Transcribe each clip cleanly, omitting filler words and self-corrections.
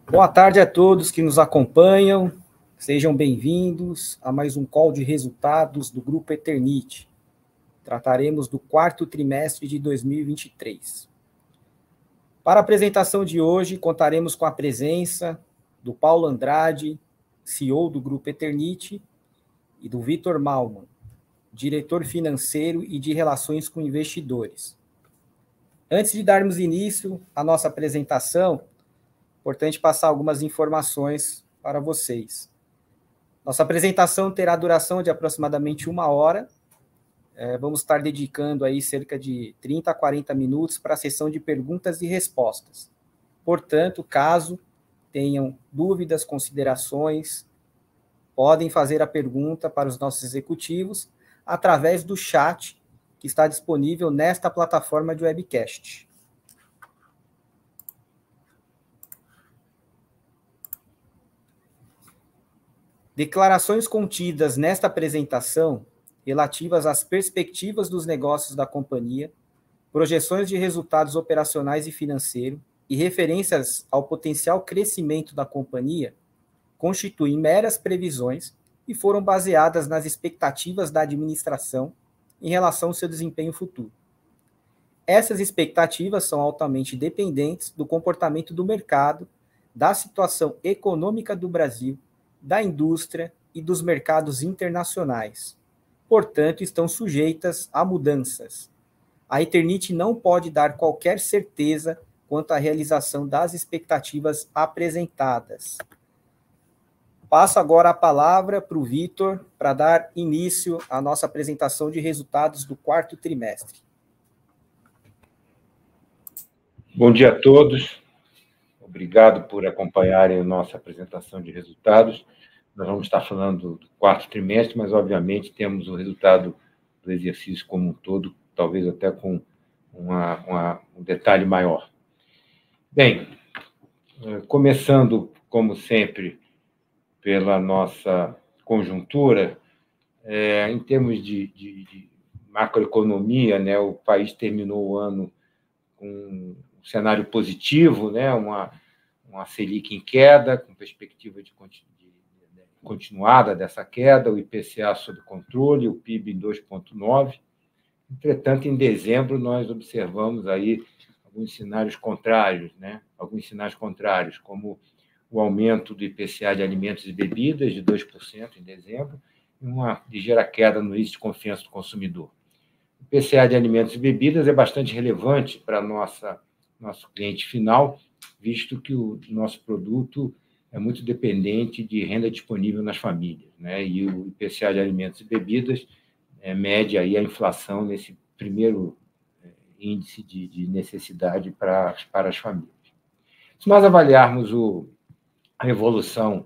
Boa tarde a todos que nos acompanham. Sejam bem-vindos a mais um call de resultados do Grupo Eternit. Trataremos do quarto trimestre de 2023. Para a apresentação de hoje, contaremos com a presença do Paulo Andrade, CEO do Grupo Eternit, e do Vitor Malman, diretor financeiro e de relações com investidores. Antes de darmos início à nossa apresentação, é importante passar algumas informações para vocês. Nossa apresentação terá duração de aproximadamente 1 hora. Vamos estar dedicando aí cerca de 30 a 40 minutos para a sessão de perguntas e respostas. Portanto, caso tenham dúvidas, considerações, podem fazer a pergunta para os nossos executivos através do chat que está disponível nesta plataforma de webcast. Declarações contidas nesta apresentação, relativas às perspectivas dos negócios da companhia, projeções de resultados operacionais e financeiros e referências ao potencial crescimento da companhia, constituem meras previsões e foram baseadas nas expectativas da administração em relação ao seu desempenho futuro. Essas expectativas são altamente dependentes do comportamento do mercado, da situação econômica do Brasil, da indústria e dos mercados internacionais. Portanto, estão sujeitas a mudanças. A Eternit não pode dar qualquer certeza quanto à realização das expectativas apresentadas. Passo agora a palavra para o Vitor para dar início à nossa apresentação de resultados do quarto trimestre. Bom dia a todos. Obrigado por acompanharem a nossa apresentação de resultados. Nós vamos estar falando do quarto trimestre, mas, obviamente, temos o resultado do exercício como um todo, talvez até com um detalhe maior. Bem, começando, como sempre, pela nossa conjuntura, em termos de macroeconomia, né, o país terminou o ano com um cenário positivo, né, uma Selic em queda, com perspectiva de continuada dessa queda, o IPCA sob controle, o PIB em 2,9%. Entretanto, em dezembro, nós observamos aí alguns sinais contrários, como o aumento do IPCA de alimentos e bebidas de 2% em dezembro e uma ligeira queda no índice de confiança do consumidor. O IPCA de alimentos e bebidas é bastante relevante para nosso cliente final, visto que o nosso produto é muito dependente de renda disponível nas famílias, né? E o IPCA de alimentos e bebidas mede aí a inflação nesse primeiro índice de necessidade para as famílias. Se nós avaliarmos a evolução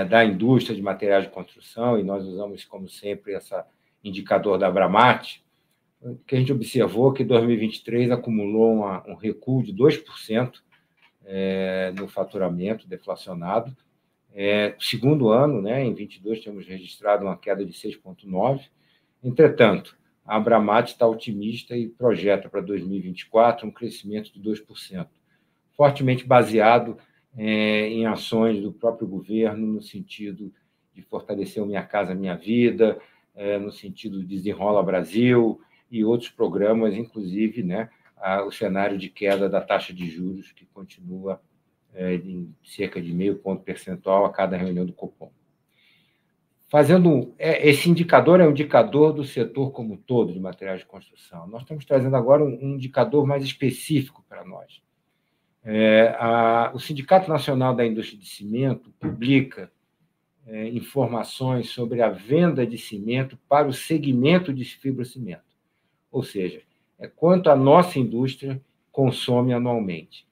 da indústria de materiais de construção, e nós usamos, como sempre, esse indicador da Abramat, o que a gente observou é que 2023 acumulou um recuo de 2% no faturamento deflacionado. Segundo ano, né, em 2022, temos registrado uma queda de 6,9%. Entretanto, a Abramat está otimista e projeta para 2024 um crescimento de 2%, fortemente baseado em ações do próprio governo, no sentido de fortalecer o Minha Casa Minha Vida, no sentido de Desenrola Brasil e outros programas, inclusive, né, o cenário de queda da taxa de juros, que continua em cerca de 0,5 ponto percentual a cada reunião do Copom. Esse indicador é um indicador do setor como um todo de materiais de construção. Nós estamos trazendo agora um indicador mais específico para nós. O Sindicato Nacional da Indústria de Cimento publica informações sobre a venda de cimento para o segmento de fibrocimento, ou seja, quanto a nossa indústria consome anualmente.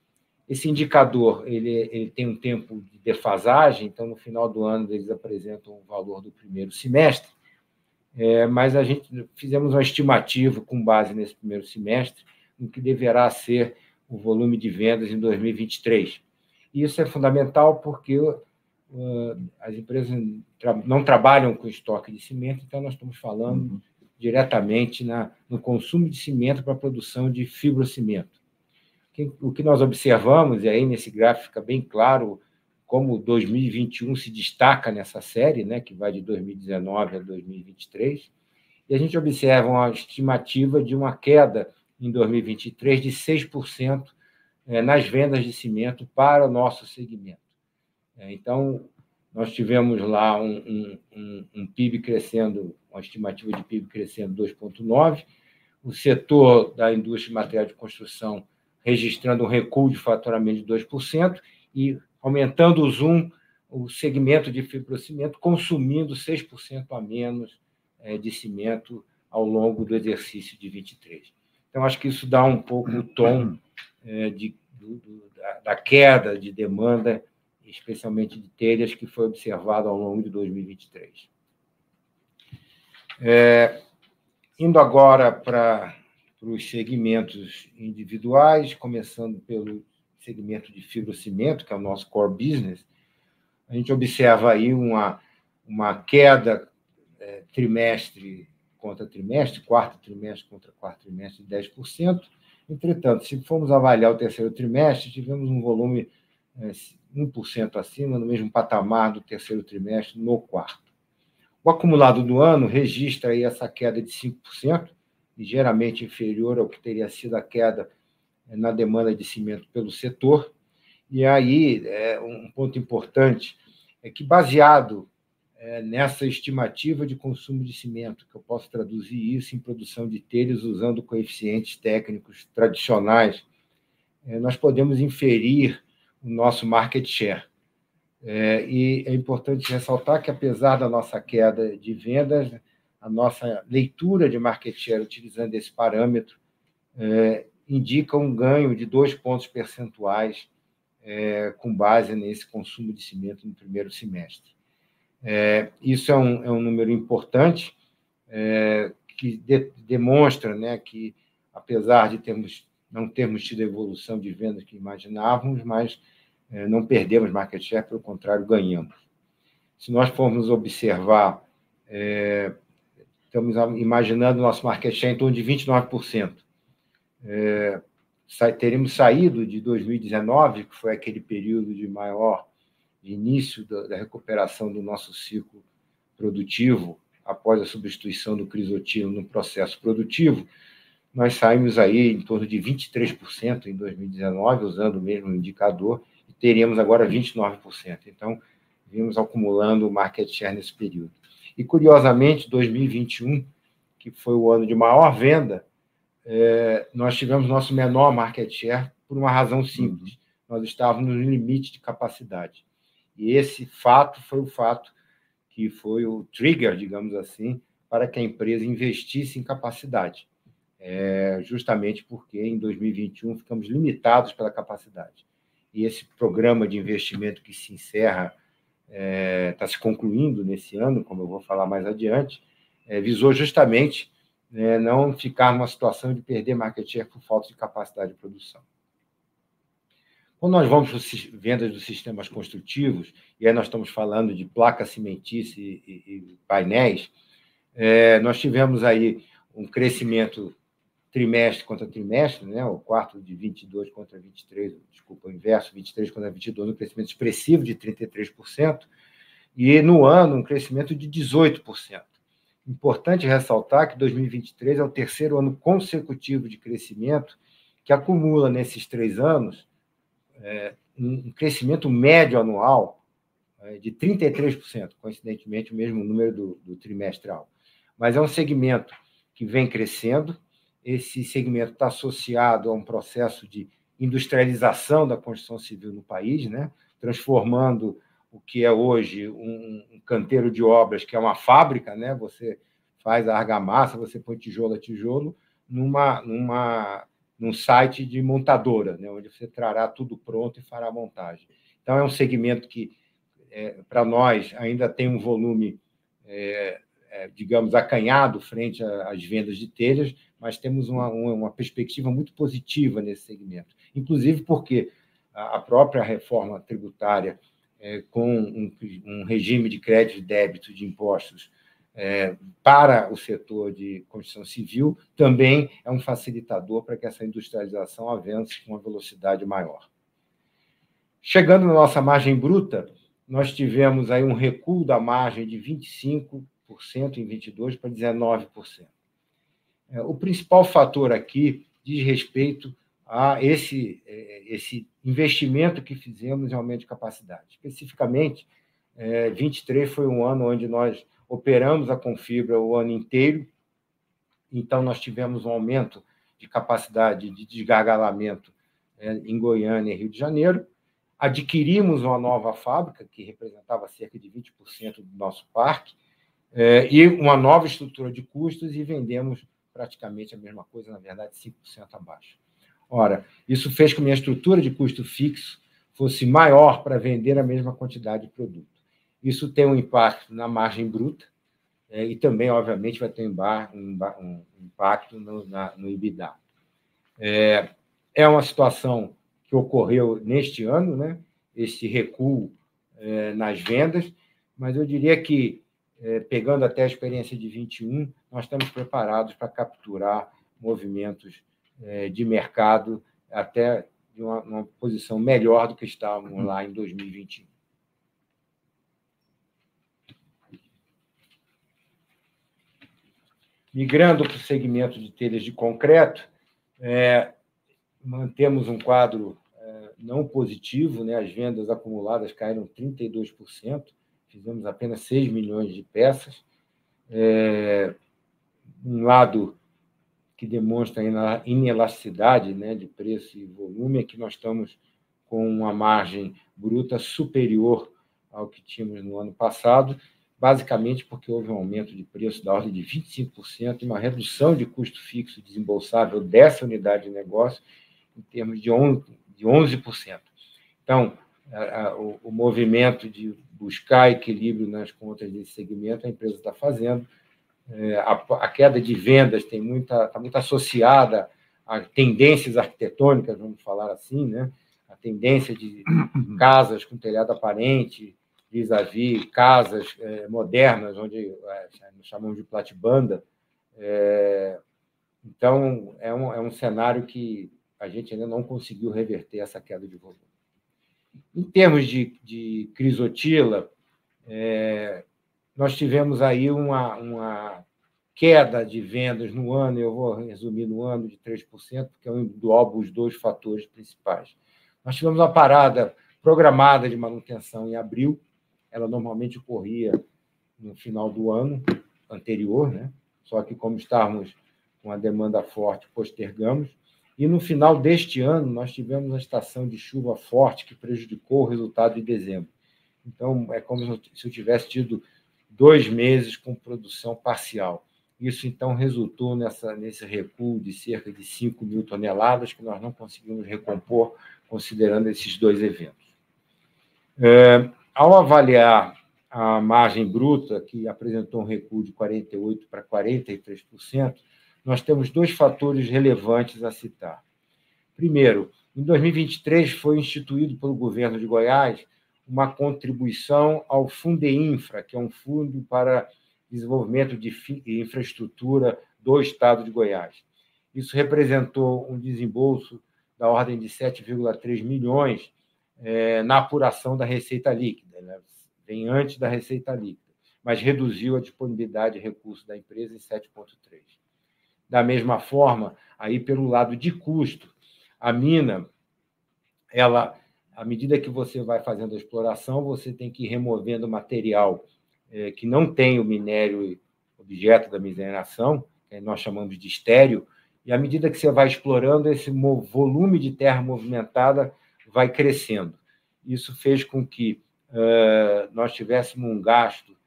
Esse indicador ele tem um tempo de defasagem, então, no final do ano, eles apresentam o valor do primeiro semestre, mas a gente fizemos uma estimativa com base nesse primeiro semestre, no que deverá ser o volume de vendas em 2023. E isso é fundamental porque as empresas não trabalham com estoque de cimento, então nós estamos falando diretamente no consumo de cimento para a produção de fibrocimento. o que nós observamos, e aí nesse gráfico fica bem claro como 2021 se destaca nessa série, né, que vai de 2019 a 2023, e a gente observa uma estimativa de uma queda em 2023 de 6% nas vendas de cimento para o nosso segmento. Então, nós tivemos lá um PIB crescendo, uma estimativa de PIB crescendo 2,9%, o setor da indústria de material de construção registrando um recuo de faturamento de 2% e aumentando o zoom, o segmento de fibrocimento consumindo 6% a menos de cimento ao longo do exercício de 23. Então, acho que isso dá um pouco o tom da queda de demanda, especialmente de telhas, que foi observado ao longo de 2023. Indo agora para os segmentos individuais, começando pelo segmento de fibrocimento, que é o nosso core business, a gente observa aí uma queda trimestre contra trimestre, quarto trimestre contra quarto trimestre, de 10%. Entretanto, se formos avaliar o terceiro trimestre, tivemos um volume 1% acima, no mesmo patamar do terceiro trimestre, no quarto. O acumulado do ano registra aí essa queda de 5%, ligeiramente inferior ao que teria sido a queda na demanda de cimento pelo setor. E aí, um ponto importante é que, baseado nessa estimativa de consumo de cimento, que eu posso traduzir isso em produção de telhas usando coeficientes técnicos tradicionais, nós podemos inferir o nosso market share. E é importante ressaltar que, apesar da nossa queda de vendas, a nossa leitura de market share, utilizando esse parâmetro, indica um ganho de 2 pontos percentuais com base nesse consumo de cimento no primeiro semestre. Isso é um número importante, que demonstra, né, que, apesar de não termos tido a evolução de vendas que imaginávamos, mas não perdemos market share, pelo contrário, ganhamos. Se nós formos observar, estamos imaginando o nosso market share em torno de 29%. Teremos saído de 2019, que foi aquele período de início da recuperação do nosso ciclo produtivo, após a substituição do crisotilo no processo produtivo. Nós saímos aí em torno de 23% em 2019, usando o mesmo indicador, e teríamos agora 29%. Então, vimos acumulando o market share nesse período. E, curiosamente, 2021, que foi o ano de maior venda, nós tivemos nosso menor market share por uma razão simples. Nós estávamos no limite de capacidade. E esse fato foi o fato que foi o trigger, digamos assim, para que a empresa investisse em capacidade. Justamente porque, em 2021, ficamos limitados pela capacidade. E esse programa de investimento que se encerra, está se concluindo nesse ano, como eu vou falar mais adiante, visou justamente não ficar numa situação de perder market share por falta de capacidade de produção. Quando nós vamos para as vendas dos sistemas construtivos, e aí nós estamos falando de placa cimentícia e painéis, nós tivemos aí um crescimento trimestre contra trimestre, né? O quarto de 22 contra 23, desculpa, o inverso, 23 contra 22, um crescimento expressivo de 33%, e no ano um crescimento de 18%. Importante ressaltar que 2023 é o terceiro ano consecutivo de crescimento, que acumula nesses 3 anos um crescimento médio anual de 33%, coincidentemente o mesmo número do trimestral. Mas é um segmento que vem crescendo. Esse segmento está associado a um processo de industrialização da construção civil no país, né? Transformando o que é hoje um canteiro de obras, que é uma fábrica, né? Você faz a argamassa, você põe tijolo a tijolo, num site de montadora, né? Onde você trará tudo pronto e fará a montagem. Então, é um segmento que, para nós, ainda tem um volume, digamos, acanhado frente às vendas de telhas, mas temos uma perspectiva muito positiva nesse segmento. Inclusive porque a própria reforma tributária, com um regime de crédito e débito de impostos para o setor de construção civil, também é um facilitador para que essa industrialização avance com uma velocidade maior. Chegando na nossa margem bruta, nós tivemos aí um recuo da margem de 25% em 22% para 19%. O principal fator aqui diz respeito a esse investimento que fizemos em aumento de capacidade. Especificamente, 23 foi um ano onde nós operamos a Confibra o ano inteiro, então nós tivemos um aumento de capacidade de desgargalamento em Goiânia e Rio de Janeiro, adquirimos uma nova fábrica, que representava cerca de 20% do nosso parque, e uma nova estrutura de custos, e vendemos praticamente a mesma coisa, na verdade, 5% abaixo. Ora, isso fez com que a minha estrutura de custo fixo fosse maior para vender a mesma quantidade de produto. Isso tem um impacto na margem bruta e também, obviamente, vai ter um impacto no EBITDA. É uma situação que ocorreu neste ano, né? Esse recuo nas vendas, mas eu diria que, pegando até a experiência de 21, nós estamos preparados para capturar movimentos de mercado até de uma posição melhor do que estávamos lá em 2021. Migrando para o segmento de telhas de concreto, mantemos um quadro não positivo, né? As vendas acumuladas caíram 32%, fizemos apenas 6 milhões de peças. Um lado que demonstra a inelasticidade, né, de preço e volume é que nós estamos com uma margem bruta superior ao que tínhamos no ano passado, basicamente porque houve um aumento de preço da ordem de 25% e uma redução de custo fixo desembolsável dessa unidade de negócio em termos de 11%. Então, o movimento de buscar equilíbrio nas contas desse segmento, a empresa está fazendo. A queda de vendas está muito associada a tendências arquitetônicas, vamos falar assim, né? A tendência de casas com telhado aparente, vis-à-vis casas modernas, onde nós chamamos de platibanda. Então, é um cenário que a gente ainda não conseguiu reverter essa queda de volume. Em termos de crisotila, nós tivemos aí uma queda de vendas no ano, eu vou resumir no ano, de 3%, porque eu englobo os dois fatores principais. Nós tivemos uma parada programada de manutenção em abril, ela normalmente ocorria no final do ano anterior, né? Só que, como estávamos com a demanda forte, postergamos. E, no final deste ano, nós tivemos uma estação de chuva forte que prejudicou o resultado de dezembro. Então, é como se eu tivesse tido 2 meses com produção parcial. Isso, então, resultou nesse recuo de cerca de 5 mil toneladas, que nós não conseguimos recompor, considerando esses dois eventos. Ao avaliar a margem bruta, que apresentou um recuo de 48% para 43%, nós temos 2 fatores relevantes a citar. Primeiro, em 2023, foi instituído pelo governo de Goiás uma contribuição ao Fundeinfra, que é um fundo para desenvolvimento de infraestrutura do Estado de Goiás. Isso representou um desembolso da ordem de 7,3 milhões na apuração da receita líquida, né? Vem antes da receita líquida, mas reduziu a disponibilidade de recursos da empresa em 7,3. Da mesma forma, aí pelo lado de custo, a mina, à medida que você vai fazendo a exploração, você tem que ir removendo material que não tem o minério objeto da mineração, que nós chamamos de estéreo, e à medida que você vai explorando, esse volume de terra movimentada vai crescendo. Isso fez com que nós tivéssemos um gasto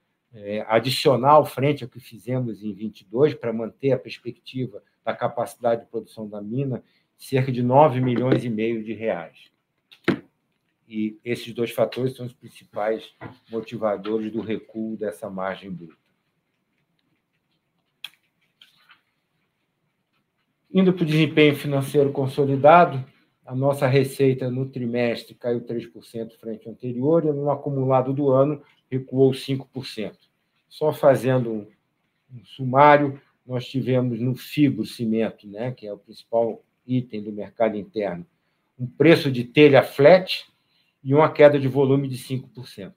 adicional frente ao que fizemos em 22, para manter a perspectiva da capacidade de produção da mina, cerca de 9,5 milhões de reais. E esses 2 fatores são os principais motivadores do recuo dessa margem bruta. Indo para o desempenho financeiro consolidado, a nossa receita no trimestre caiu 3% frente ao anterior e no acumulado do ano recuou 5%. Só fazendo um sumário, nós tivemos no fibrocimento, né, que é o principal item do mercado interno, um preço de telha flat e uma queda de volume de 5%.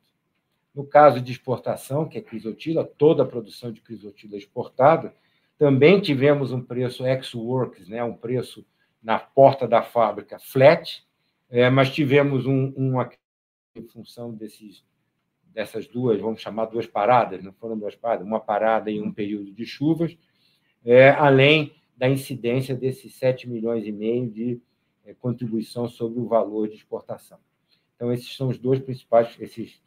No caso de exportação, que é crisotila, toda a produção de crisotila exportada, também tivemos um preço ex-works, né, um preço na porta da fábrica flat, mas tivemos uma em função dessas duas, vamos chamar duas paradas, não foram duas paradas, uma parada em um período de chuvas, além da incidência desses 7,5 milhões de contribuição sobre o valor de exportação. Então, esses são os dois principais, esses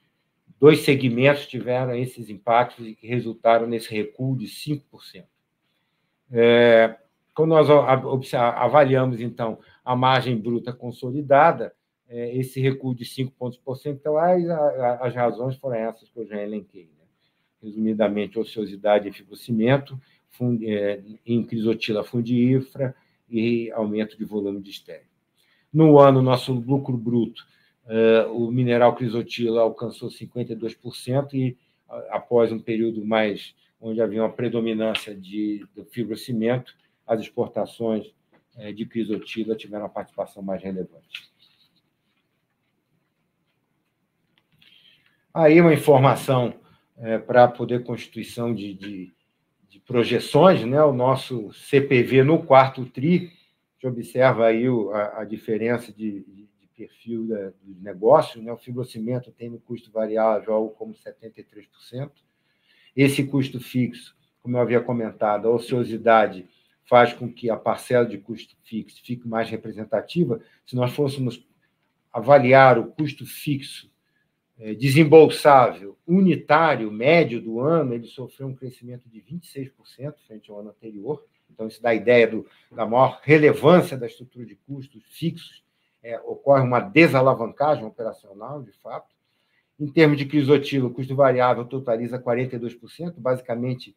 dois segmentos tiveram esses impactos e que resultaram nesse recuo de 5%. Quando nós avaliamos, então, a margem bruta consolidada, esse recuo de 5 pontos percentuais, as razões foram essas que eu já elenquei, né? Resumidamente, ociosidade e fibrocimento, em crisotila fundífera e aumento de volume de estéreo. No ano, nosso lucro bruto, o mineral crisotila alcançou 52% e, após um período mais onde havia uma predominância do fibrocimento, as exportações de crisotila tiveram uma participação mais relevante. Aí uma informação para poder constituição de projeções, né? O nosso CPV no quarto TRI, a gente observa aí a diferença de perfil do negócio, né? O fibrocimento tem no custo variável algo como 73%. Esse custo fixo, como eu havia comentado, a ociosidade faz com que a parcela de custo fixo fique mais representativa. Se nós fôssemos avaliar o custo fixo desembolsável unitário médio do ano, ele sofreu um crescimento de 26% frente ao ano anterior. Então, isso dá a ideia da maior relevância da estrutura de custos fixos. Ocorre uma desalavancagem operacional, de fato. Em termos de crisotila, o custo variável totaliza 42%, basicamente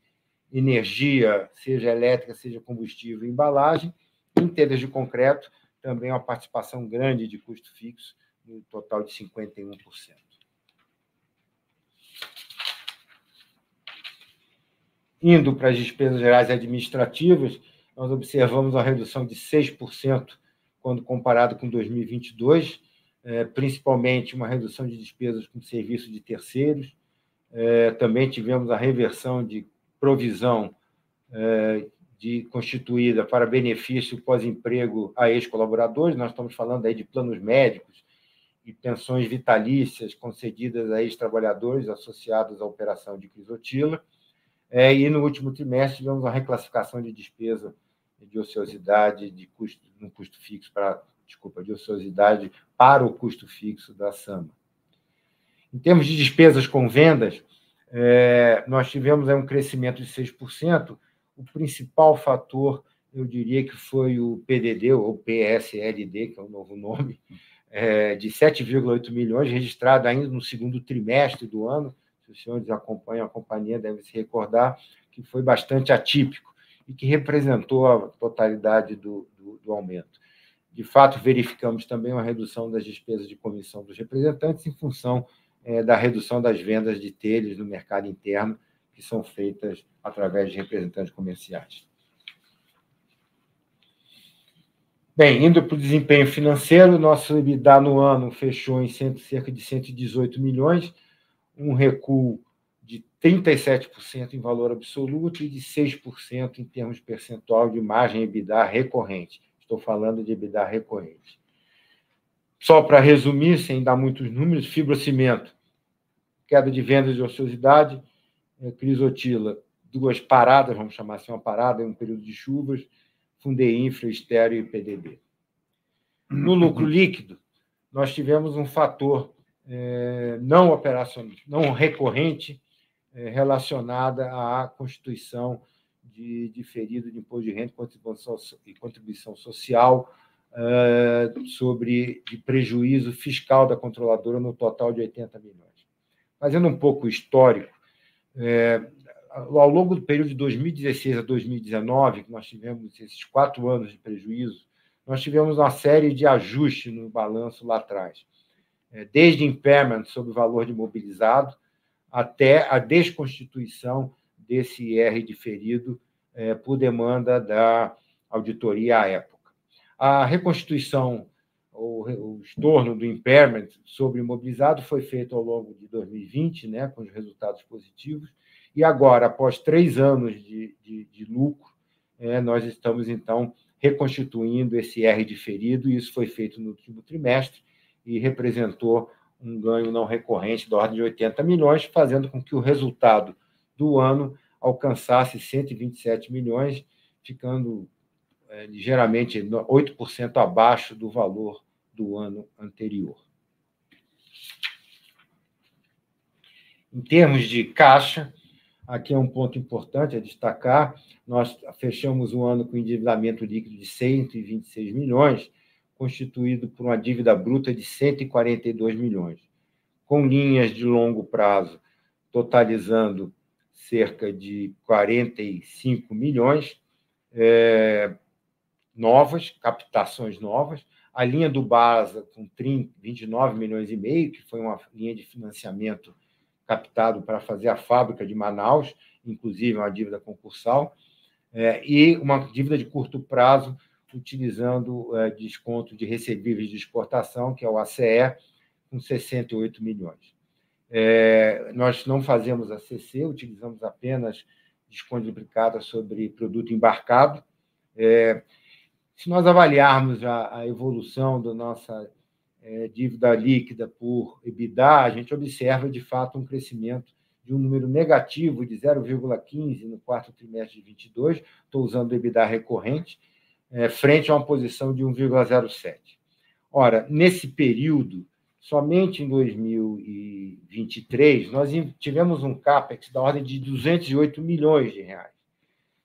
energia, seja elétrica, seja combustível e embalagem. Em telhas de concreto, também uma participação grande de custo fixo, no total de 51%. Indo para as despesas gerais administrativas, nós observamos uma redução de 6% quando comparado com 2022, principalmente uma redução de despesas com serviços de terceiros. Também tivemos a reversão de provisão constituída para benefício pós-emprego a ex-colaboradores. Nós estamos falando aí de planos médicos e pensões vitalícias concedidas a ex-trabalhadores associados à operação de crisotila. E no último trimestre tivemos uma reclassificação de despesa de ociosidade no custo fixo de ociosidade para o custo fixo da SAMA. Em termos de despesas com vendas, nós tivemos um crescimento de 6%. O principal fator, eu diria que foi o PDD, ou PSLD, que é o novo nome, de 7,8 milhões, registrado ainda no segundo trimestre do ano. Se os senhores acompanham a companhia, devem se recordar que foi bastante atípico e que representou a totalidade do aumento. De fato, verificamos também uma redução das despesas de comissão dos representantes em função da redução das vendas de telhas no mercado interno, que são feitas através de representantes comerciais. Bem, indo para o desempenho financeiro, nosso EBITDA no ano fechou em cerca de 118 milhões, um recuo de 37% em valor absoluto e de 6% em termos percentual de margem EBITDA recorrente. Estou falando de EBITDA recorrente. Só para resumir, sem dar muitos números, fibrocimento, queda de vendas de ociosidade, crisotila, duas paradas, vamos chamar assim, uma parada em um período de chuvas, Fundeinfra, estéreo e PDB. No lucro líquido, nós tivemos um fator não operacional, não recorrente, relacionada à constituição de diferido de imposto de renda e contribuição social de prejuízo fiscal da controladora no total de 80 milhões. Fazendo um pouco histórico, ao longo do período de 2016 a 2019, que nós tivemos esses 4 anos de prejuízo, nós tivemos uma série de ajustes no balanço lá atrás, desde impairment sobre o valor de imobilizado até a desconstituição desse IR diferido por demanda da auditoria à época. A reconstituição, o estorno do impairment sobre o imobilizado foi feito ao longo de 2020, né, com os resultados positivos, e agora, após 3 anos de lucro, nós estamos, então, reconstituindo esse IR diferido, e isso foi feito no último trimestre, e representou um ganho não recorrente da ordem de 80 milhões, fazendo com que o resultado do ano alcançasse 127 milhões, ficando ligeiramente 8% abaixo do valor do ano anterior. Em termos de caixa, aqui é um ponto importante a destacar, nós fechamos um ano com endividamento líquido de 126 milhões, constituído por uma dívida bruta de 142 milhões, com linhas de longo prazo totalizando cerca de 45 milhões, novas, captações novas, a linha do BASA com 29 milhões e meio, que foi uma linha de financiamento captado para fazer a fábrica de Manaus, inclusive uma dívida concursal, e uma dívida de curto prazo, utilizando desconto de recebíveis de exportação, que é o ACE, com 68 milhões. Nós não fazemos ACC, utilizamos apenas desconto duplicado sobre produto embarcado. Se nós avaliarmos a evolução da nossa dívida líquida por EBITDA, a gente observa, de fato, um crescimento de um número negativo de 0,15 no quarto trimestre de 22, estou usando o EBITDA recorrente, frente a uma posição de 1,07. Ora, nesse período, somente em 2023, nós tivemos um CAPEX da ordem de 208 milhões de reais,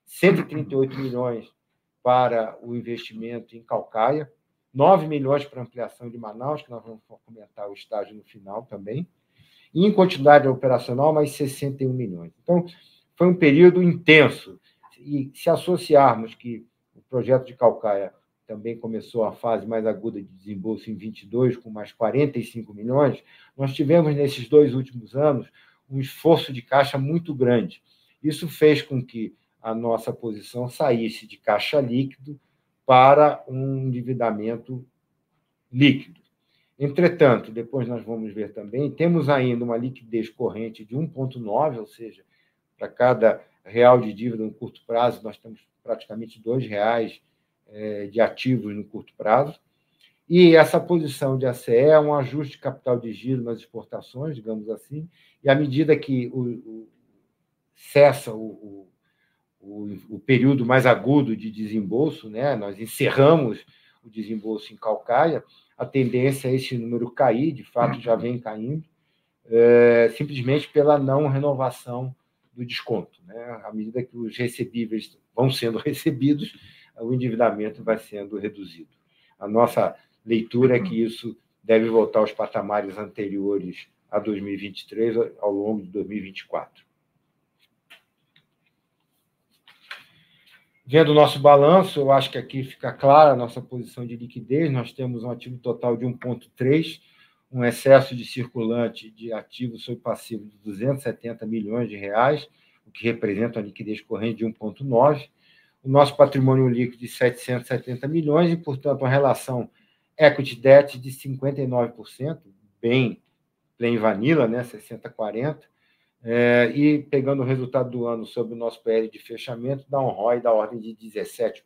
138 milhões para o investimento em Caucaia, 9 milhões para ampliação de Manaus, que nós vamos comentar o estágio no final também, e em continuidade operacional, mais 61 milhões. Então, foi um período intenso. E se associarmos que o projeto de Caucaia também começou a fase mais aguda de desembolso em 22, com mais 45 milhões, nós tivemos, nesses 2 últimos anos, um esforço de caixa muito grande. Isso fez com que a nossa posição saísse de caixa líquido para um endividamento líquido. Entretanto, depois nós vamos ver também, temos ainda uma liquidez corrente de 1,9, ou seja, para cada real de dívida no curto prazo, nós temos praticamente R$2 de ativos no curto prazo. E essa posição de ACE é um ajuste de capital de giro nas exportações, digamos assim, e à medida que cessa o período mais agudo de desembolso, né, nós encerramos o desembolso em Caucaia, a tendência é esse número cair, de fato já vem caindo, simplesmente pela não renovação do desconto, né? À medida que os recebíveis vão sendo recebidos, o endividamento vai sendo reduzido. A nossa leitura é que isso deve voltar aos patamares anteriores a 2023, ao longo de 2024. Vendo o nosso balanço, eu acho que aqui fica clara a nossa posição de liquidez. Nós temos um ativo total de 1,3, um excesso de circulante de ativos sob passivo de 270 milhões de reais, o que representa uma liquidez corrente de 1,9. O nosso patrimônio líquido de 770 milhões e, portanto, uma relação equity-debt de 59%, bem plain vanilla, né? 60-40%. E, pegando o resultado do ano sobre o nosso PL de fechamento, dá um ROI da ordem de 17%.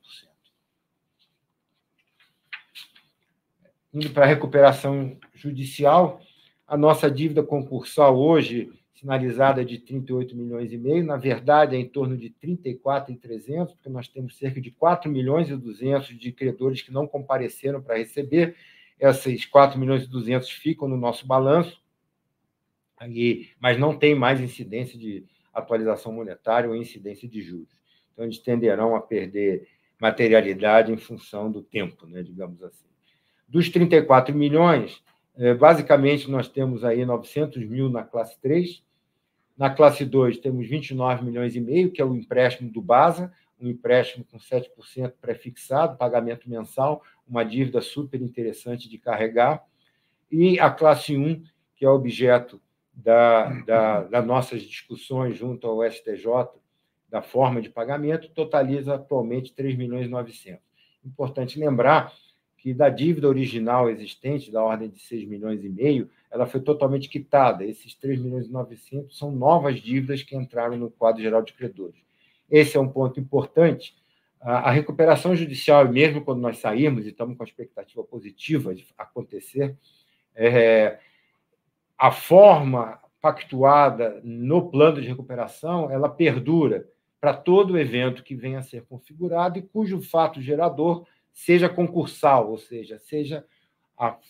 Indo para a recuperação judicial, a nossa dívida concursal hoje, sinalizada de 38 milhões e meio, na verdade é em torno de 34.300, porque nós temos cerca de 4 milhões e 200 de credores que não compareceram para receber. Esses 4 milhões e 200 ficam no nosso balanço, mas não tem mais incidência de atualização monetária ou incidência de juros. Então, eles tenderão a perder materialidade em função do tempo, né, digamos assim. Dos 34 milhões, basicamente, nós temos aí 900 mil na classe 3. Na classe 2, temos 29 milhões e meio, que é o empréstimo do BASA, um empréstimo com 7% pré-fixado, pagamento mensal, uma dívida super interessante de carregar. E a classe 1, que é objeto das nossas discussões junto ao STJ da forma de pagamento, totaliza atualmente 3.900.000. Importante lembrar que da dívida original existente, da ordem de 6,5 milhões, ela foi totalmente quitada. Esses 3.900.000 são novas dívidas que entraram no quadro geral de credores. Esse é um ponto importante. A recuperação judicial, mesmo quando nós sairmos e estamos com a expectativa positiva de acontecer, a forma pactuada no plano de recuperação, ela perdura para todo evento que venha a ser configurado e cujo fato gerador seja concursal, ou seja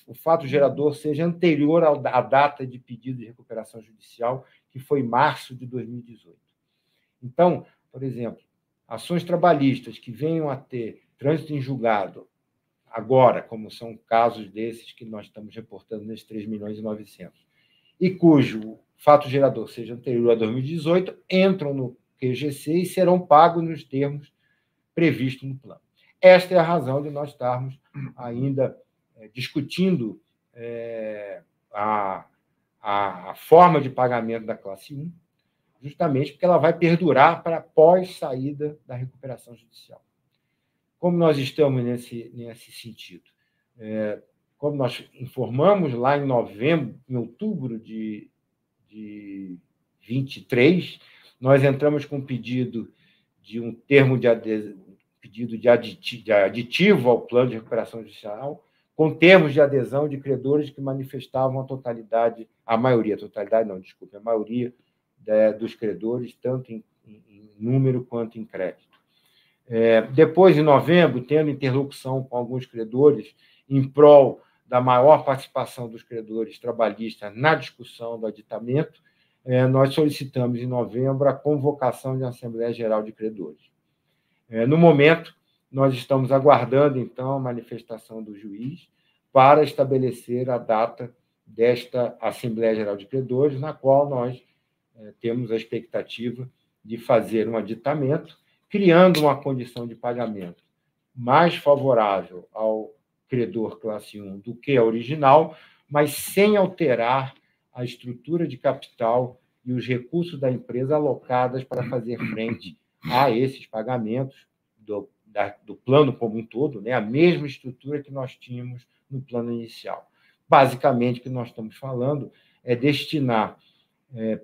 o fato gerador seja anterior à data de pedido de recuperação judicial, que foi março de 2018. Então, por exemplo, ações trabalhistas que venham a ter trânsito em julgado agora, como são casos desses que nós estamos reportando nesses 3.900.000, e cujo fato gerador seja anterior a 2018, entram no QGC e serão pagos nos termos previstos no plano. Esta é a razão de nós estarmos ainda discutindo a forma de pagamento da classe 1, justamente porque ela vai perdurar para pós-saída da recuperação judicial. Como nós estamos nesse sentido? Como nós informamos lá em outubro de 23, nós entramos com um pedido de um termo de pedido de aditivo ao plano de recuperação judicial, com termos de adesão de credores que manifestavam a maioria dos credores, tanto em número quanto em crédito. Depois, em novembro, tendo interlocução com alguns credores em prol da maior participação dos credores trabalhistas na discussão do aditamento, nós solicitamos, em novembro, a convocação de uma Assembleia Geral de Credores. No momento, nós estamos aguardando, então, a manifestação do juiz para estabelecer a data desta Assembleia Geral de Credores, na qual nós temos a expectativa de fazer um aditamento, criando uma condição de pagamento mais favorável ao credor classe 1 do que a original, mas sem alterar a estrutura de capital e os recursos da empresa alocados para fazer frente a esses pagamentos do plano como um todo, né? A mesma estrutura que nós tínhamos no plano inicial. Basicamente, o que nós estamos falando é destinar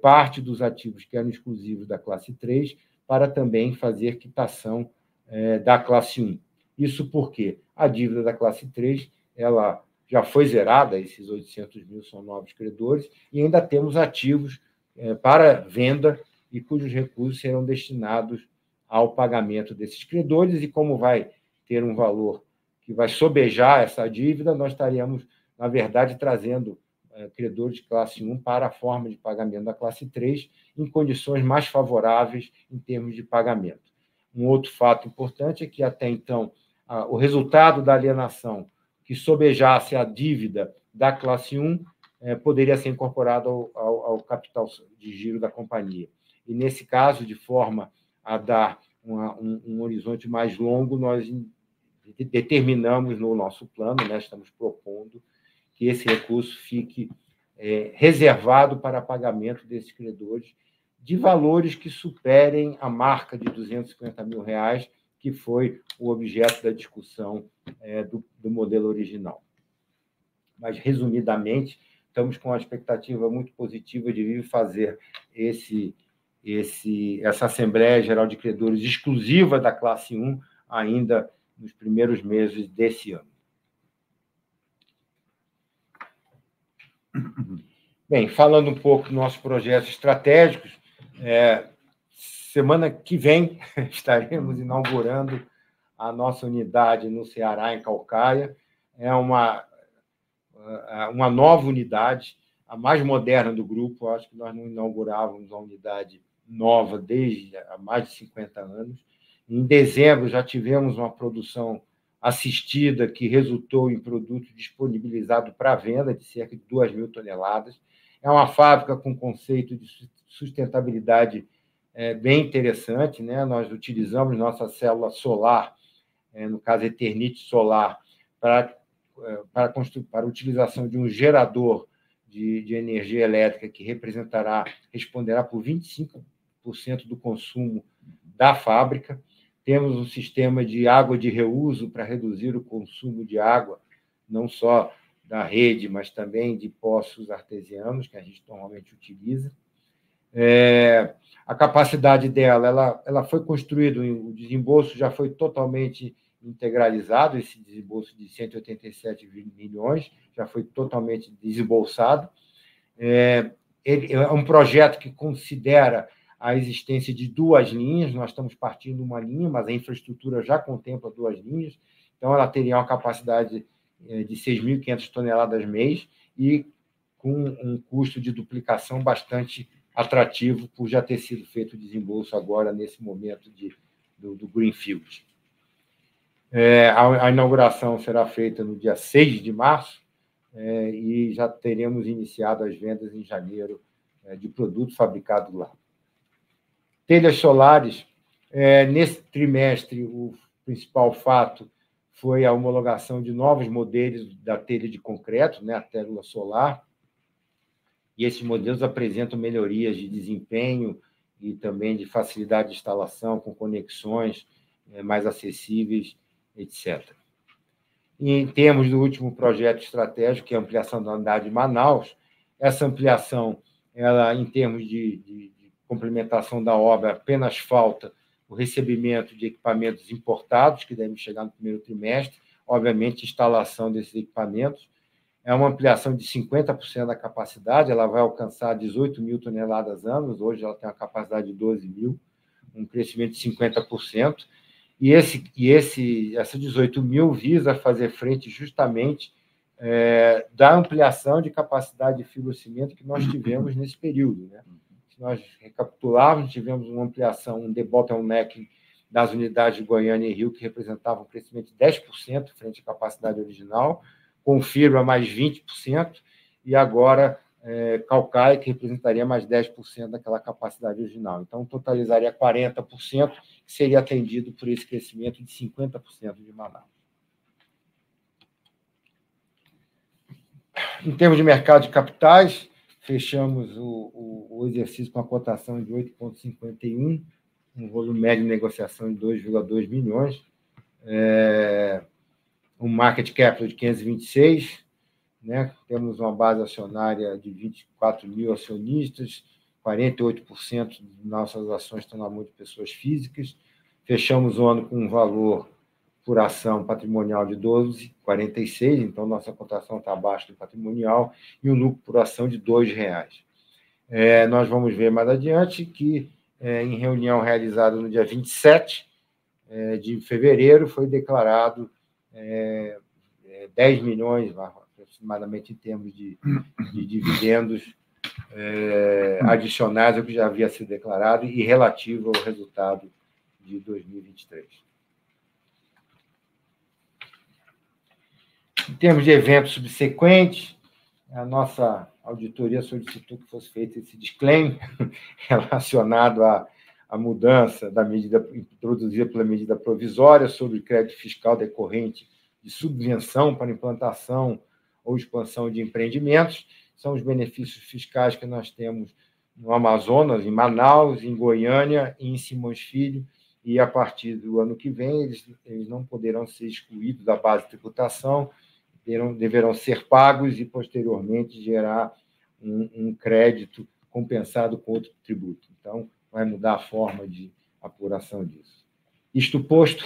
parte dos ativos que eram exclusivos da classe 3 para também fazer quitação da classe 1. Isso porque a dívida da classe 3 ela já foi zerada, esses 800.000 são novos credores, e ainda temos ativos para venda e cujos recursos serão destinados ao pagamento desses credores, e como vai ter um valor que vai sobejar essa dívida, nós estaríamos, na verdade, trazendo credores de classe 1 para a forma de pagamento da classe 3 em condições mais favoráveis em termos de pagamento. Um outro fato importante é que, até então, o resultado da alienação que sobejasse a dívida da classe 1 poderia ser incorporado ao capital de giro da companhia. E, nesse caso, de forma a dar um horizonte mais longo, nós determinamos no nosso plano, né, estamos propondo que esse recurso fique reservado para pagamento desses credores de valores que superem a marca de R$250 mil, que foi o objeto da discussão do modelo original. Mas, resumidamente, estamos com uma expectativa muito positiva de vir fazer essa Assembleia Geral de Credores exclusiva da classe 1 ainda nos primeiros meses desse ano. Bem, falando um pouco dos nossos projetos estratégicos, semana que vem estaremos inaugurando a nossa unidade no Ceará, em Caucaia. É uma nova unidade, a mais moderna do grupo. Acho que nós não inaugurávamos uma unidade nova desde há mais de 50 anos. Em dezembro, já tivemos uma produção assistida que resultou em produto disponibilizado para venda de cerca de 2.000 toneladas. É uma fábrica com conceito de sustentabilidade bem interessante, né? Nós utilizamos nossa célula solar, no caso Eternit Solar, para a utilização de um gerador de energia elétrica que responderá por 25% do consumo da fábrica. Temos um sistema de água de reuso para reduzir o consumo de água, não só da rede, mas também de poços artesianos, que a gente normalmente utiliza. A capacidade dela, ela foi construída, o desembolso já foi totalmente integralizado, esse desembolso de 187 milhões já foi totalmente desembolsado. É um projeto que considera a existência de 2 linhas, nós estamos partindo de uma linha, mas a infraestrutura já contempla 2 linhas, então ela teria uma capacidade de 6.500 toneladas mês e com um custo de duplicação bastante atrativo por já ter sido feito o desembolso agora, nesse momento do Greenfield. A inauguração será feita no dia 6 de março e já teremos iniciado as vendas em janeiro de produtos fabricados lá. Telhas solares, nesse trimestre, o principal fato foi a homologação de novos modelos da telha de concreto, a télula solar, e esses modelos apresentam melhorias de desempenho e também de facilidade de instalação, com conexões mais acessíveis, etc. E, em termos do último projeto estratégico, que é a ampliação da unidade de Manaus, essa ampliação, ela, em termos de complementação da obra, apenas falta o recebimento de equipamentos importados, que devem chegar no primeiro trimestre, obviamente, instalação desses equipamentos. É uma ampliação de 50% da capacidade, ela vai alcançar 18 mil toneladas anos, hoje ela tem uma capacidade de 12 mil, um crescimento de 50%, e essa 18 mil visa fazer frente justamente da ampliação de capacidade de fibrocimento que nós tivemos nesse período. Se nós recapitularmos, tivemos uma ampliação, um debottlenecking das unidades de Goiânia e Rio, que representavam um crescimento de 10% frente à capacidade original, com fibra mais 20%, e agora calcaia, que representaria mais 10% daquela capacidade original. Então, totalizaria 40%, que seria atendido por esse crescimento de 50% de Manaus. Em termos de mercado de capitais, fechamos o exercício com a cotação de 8,51, um volume médio de negociação de 2,2 milhões, um market capital de 526, temos uma base acionária de 24 mil acionistas, 48% de nossas ações estão na mão de pessoas físicas, fechamos o ano com um valor por ação patrimonial de 12,46, então nossa cotação está abaixo do patrimonial, e um lucro por ação de R$ 2,00. Nós vamos ver mais adiante que, em reunião realizada no dia 27 de fevereiro, foi declarado 10 milhões, aproximadamente, em termos de dividendos adicionais ao que já havia sido declarado e relativo ao resultado de 2023. Em termos de eventos subsequentes, a nossa auditoria solicitou que fosse feito esse disclaimer relacionado à mudança da medida introduzida pela medida provisória sobre o crédito fiscal decorrente de subvenção para implantação ou expansão de empreendimentos. São os benefícios fiscais que nós temos no Amazonas, em Manaus, em Goiânia e em Simões Filho, e, a partir do ano que vem, eles não poderão ser excluídos da base de tributação, deverão ser pagos e, posteriormente, gerar um crédito compensado com outro tributo. Então, vai mudar a forma de apuração disso. Isto posto,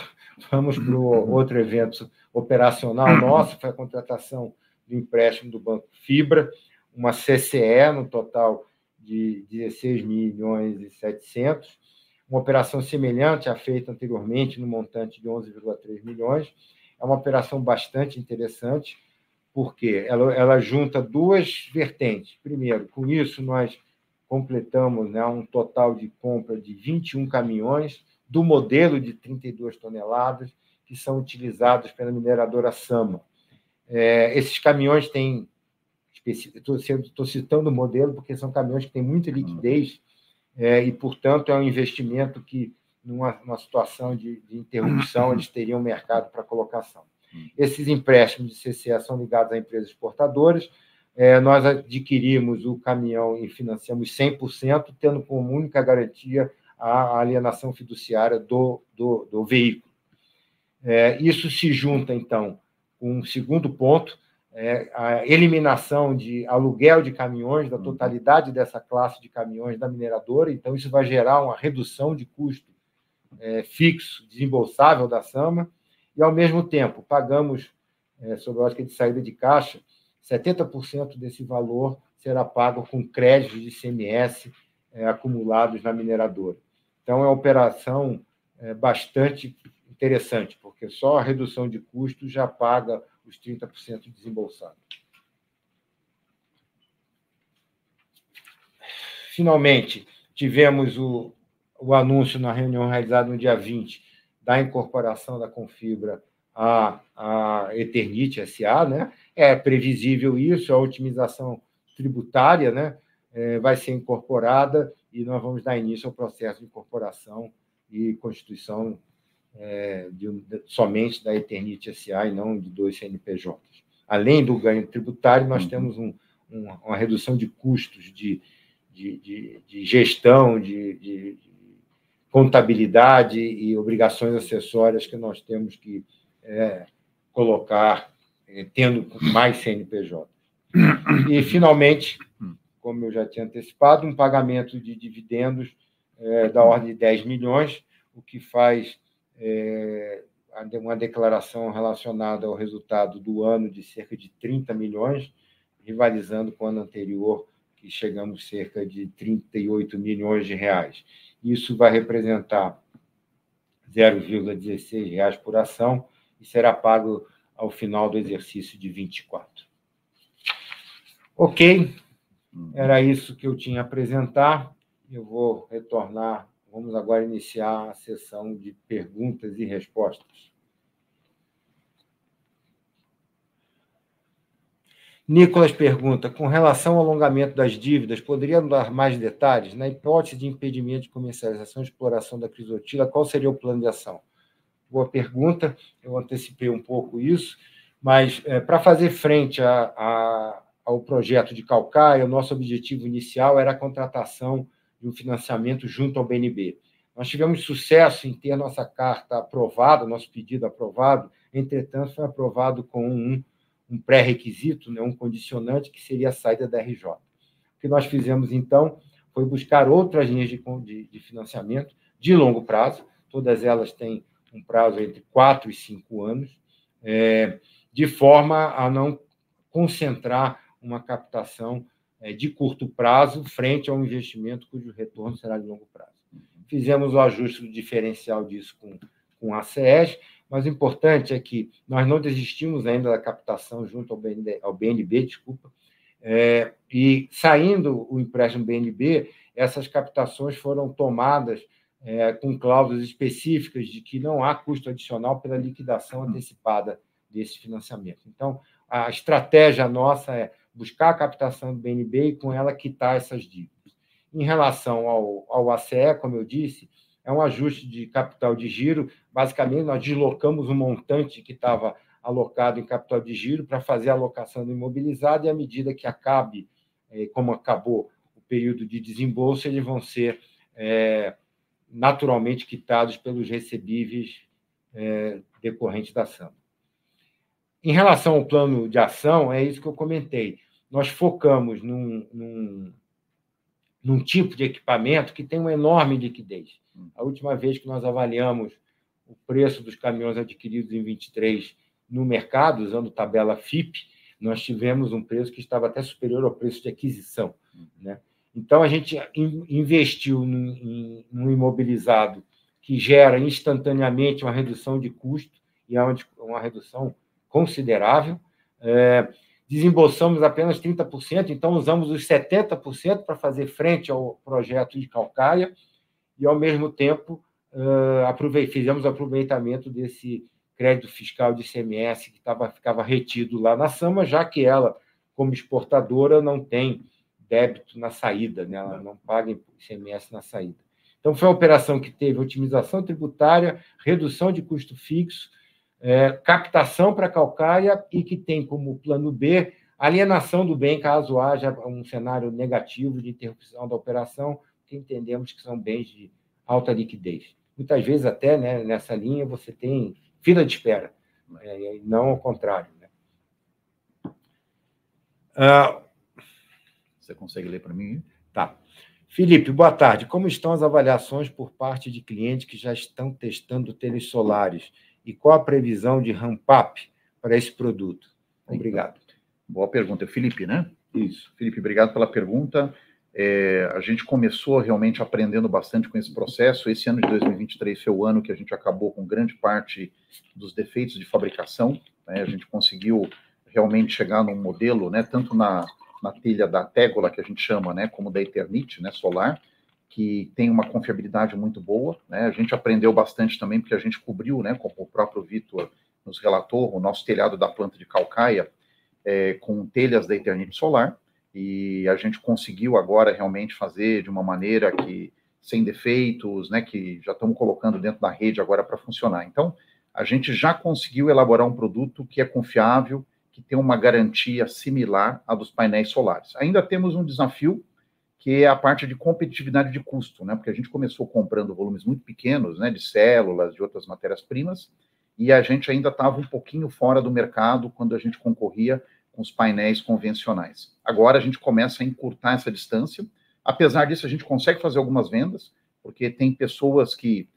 vamos para o outro evento operacional nosso, foi a contratação do empréstimo do Banco Fibra, uma CCE, no total de 16 milhões e 700, uma operação semelhante à feita anteriormente, no montante de 11,3 milhões. É uma operação bastante interessante, porque ela junta 2 vertentes. Primeiro, com isso, nós completamos um total de compra de 21 caminhões do modelo de 32 toneladas, que são utilizados pela mineradora Sama. Esses caminhões têm... Estou citando o modelo porque são caminhões que têm muita liquidez e, portanto, é um investimento que, numa situação de interrupção, eles teriam mercado para colocação. Esses empréstimos de CCE são ligados a empresas exportadoras. Nós adquirimos o caminhão e financiamos 100%, tendo como única garantia a alienação fiduciária do veículo. Isso se junta, então, com um segundo ponto, a eliminação de aluguel de caminhões, da totalidade dessa classe de caminhões da mineradora. Então, isso vai gerar uma redução de custo fixo, desembolsável da SAMA, e, ao mesmo tempo, pagamos, sob a ótica de saída de caixa, 70% desse valor será pago com créditos de ICMS acumulados na mineradora. Então, é uma operação bastante interessante, porque só a redução de custos já paga os 30% desembolsados. Finalmente, tivemos o anúncio na reunião realizada no dia 20 da incorporação da Confibra à Eternit S.A., né? É previsível isso, a otimização tributária, né? Vai ser incorporada e nós vamos dar início ao processo de incorporação e constituição somente da Eternit S.A. e não de 2 CNPJs. Além do ganho tributário, nós temos uma redução de custos de gestão, de contabilidade e obrigações acessórias que nós temos que colocar, tendo mais CNPJ. E, finalmente, como eu já tinha antecipado, um pagamento de dividendos da ordem de 10 milhões, o que faz uma declaração relacionada ao resultado do ano de cerca de 30 milhões, rivalizando com o ano anterior, que chegamos a cerca de 38 milhões de reais. Isso vai representar R$ 0,16 por ação e será pago ao final do exercício de 24. Ok, era isso que eu tinha a apresentar. Eu vou retornar, vamos agora iniciar a sessão de perguntas e respostas. Nicolas pergunta, com relação ao alongamento das dívidas, poderia dar mais detalhes? Na hipótese de impedimento de comercialização e exploração da crisotila, qual seria o plano de ação? Boa pergunta, eu antecipei um pouco isso, mas para fazer frente ao projeto de Caucaia, o nosso objetivo inicial era a contratação de um financiamento junto ao BNB. Nós tivemos sucesso em ter nossa carta aprovada, nosso pedido aprovado, entretanto, foi aprovado com um pré-requisito, né, um condicionante, que seria a saída da RJ. O que nós fizemos, então, foi buscar outras linhas de financiamento de longo prazo, todas elas têm um prazo entre 4 e 5 anos, de forma a não concentrar uma captação de curto prazo frente a um investimento cujo retorno será de longo prazo. Fizemos o ajuste do diferencial disso com a ACES, mas o importante é que nós não desistimos ainda da captação junto ao BNB, e saindo o empréstimo BNB, essas captações foram tomadas com cláusulas específicas de que não há custo adicional pela liquidação antecipada desse financiamento. Então, a estratégia nossa é buscar a captação do BNB e, com ela, quitar essas dívidas. Em relação ao ACE, como eu disse, é um ajuste de capital de giro. Basicamente, nós deslocamos um montante que estava alocado em capital de giro para fazer a alocação do imobilizado, e, à medida que acabe, como acabou o período de desembolso, eles vão ser naturalmente quitados pelos recebíveis decorrentes da SAMA. Em relação ao plano de ação, é isso que eu comentei. Nós focamos num tipo de equipamento que tem uma enorme liquidez. A última vez que nós avaliamos o preço dos caminhões adquiridos em 23 no mercado, usando tabela FIP, nós tivemos um preço que estava até superior ao preço de aquisição, né? Então, a gente investiu num imobilizado que gera instantaneamente uma redução de custo, e é uma redução considerável. Desembolsamos apenas 30%, então usamos os 70% para fazer frente ao projeto de Caucaia e, ao mesmo tempo, fizemos aproveitamento desse crédito fiscal de ICMS que ficava retido lá na SAMA, já que ela, como exportadora, não tem débito na saída, né? Ela não paga ICMS na saída. Então, foi uma operação que teve otimização tributária, redução de custo fixo, captação para Caucaia e que tem como plano B alienação do bem, caso haja um cenário negativo de interrupção da operação, que entendemos que são bens de alta liquidez. Muitas vezes até, né, nessa linha você tem fila de espera, e não ao contrário. Né? Você consegue ler para mim? Tá. Felipe, boa tarde. Como estão as avaliações por parte de clientes que já estão testando telhas solares? E qual a previsão de ramp-up para esse produto? Obrigado. Então, boa pergunta. Felipe, né? Isso. Felipe, obrigado pela pergunta. A gente começou realmente aprendendo bastante com esse processo. Esse ano de 2023 foi o ano que a gente acabou com grande parte dos defeitos de fabricação. Né? A gente conseguiu realmente chegar num modelo, né, tanto na telha da Tegola, que a gente chama, né, como da Eternit, né, solar, que tem uma confiabilidade muito boa. Né? A gente aprendeu bastante também, porque a gente cobriu, né, como o próprio Vitor nos relatou, o nosso telhado da planta de Calcaia, com telhas da Eternit solar, e a gente conseguiu agora realmente fazer de uma maneira que sem defeitos, né, que já estamos colocando dentro da rede agora para funcionar. Então, a gente já conseguiu elaborar um produto que é confiável, que tem uma garantia similar à dos painéis solares. Ainda temos um desafio, que é a parte de competitividade de custo, né, porque a gente começou comprando volumes muito pequenos, né, de células, de outras matérias-primas, e a gente ainda estava um pouquinho fora do mercado quando a gente concorria com os painéis convencionais. Agora a gente começa a encurtar essa distância. Apesar disso, a gente consegue fazer algumas vendas, porque tem pessoas que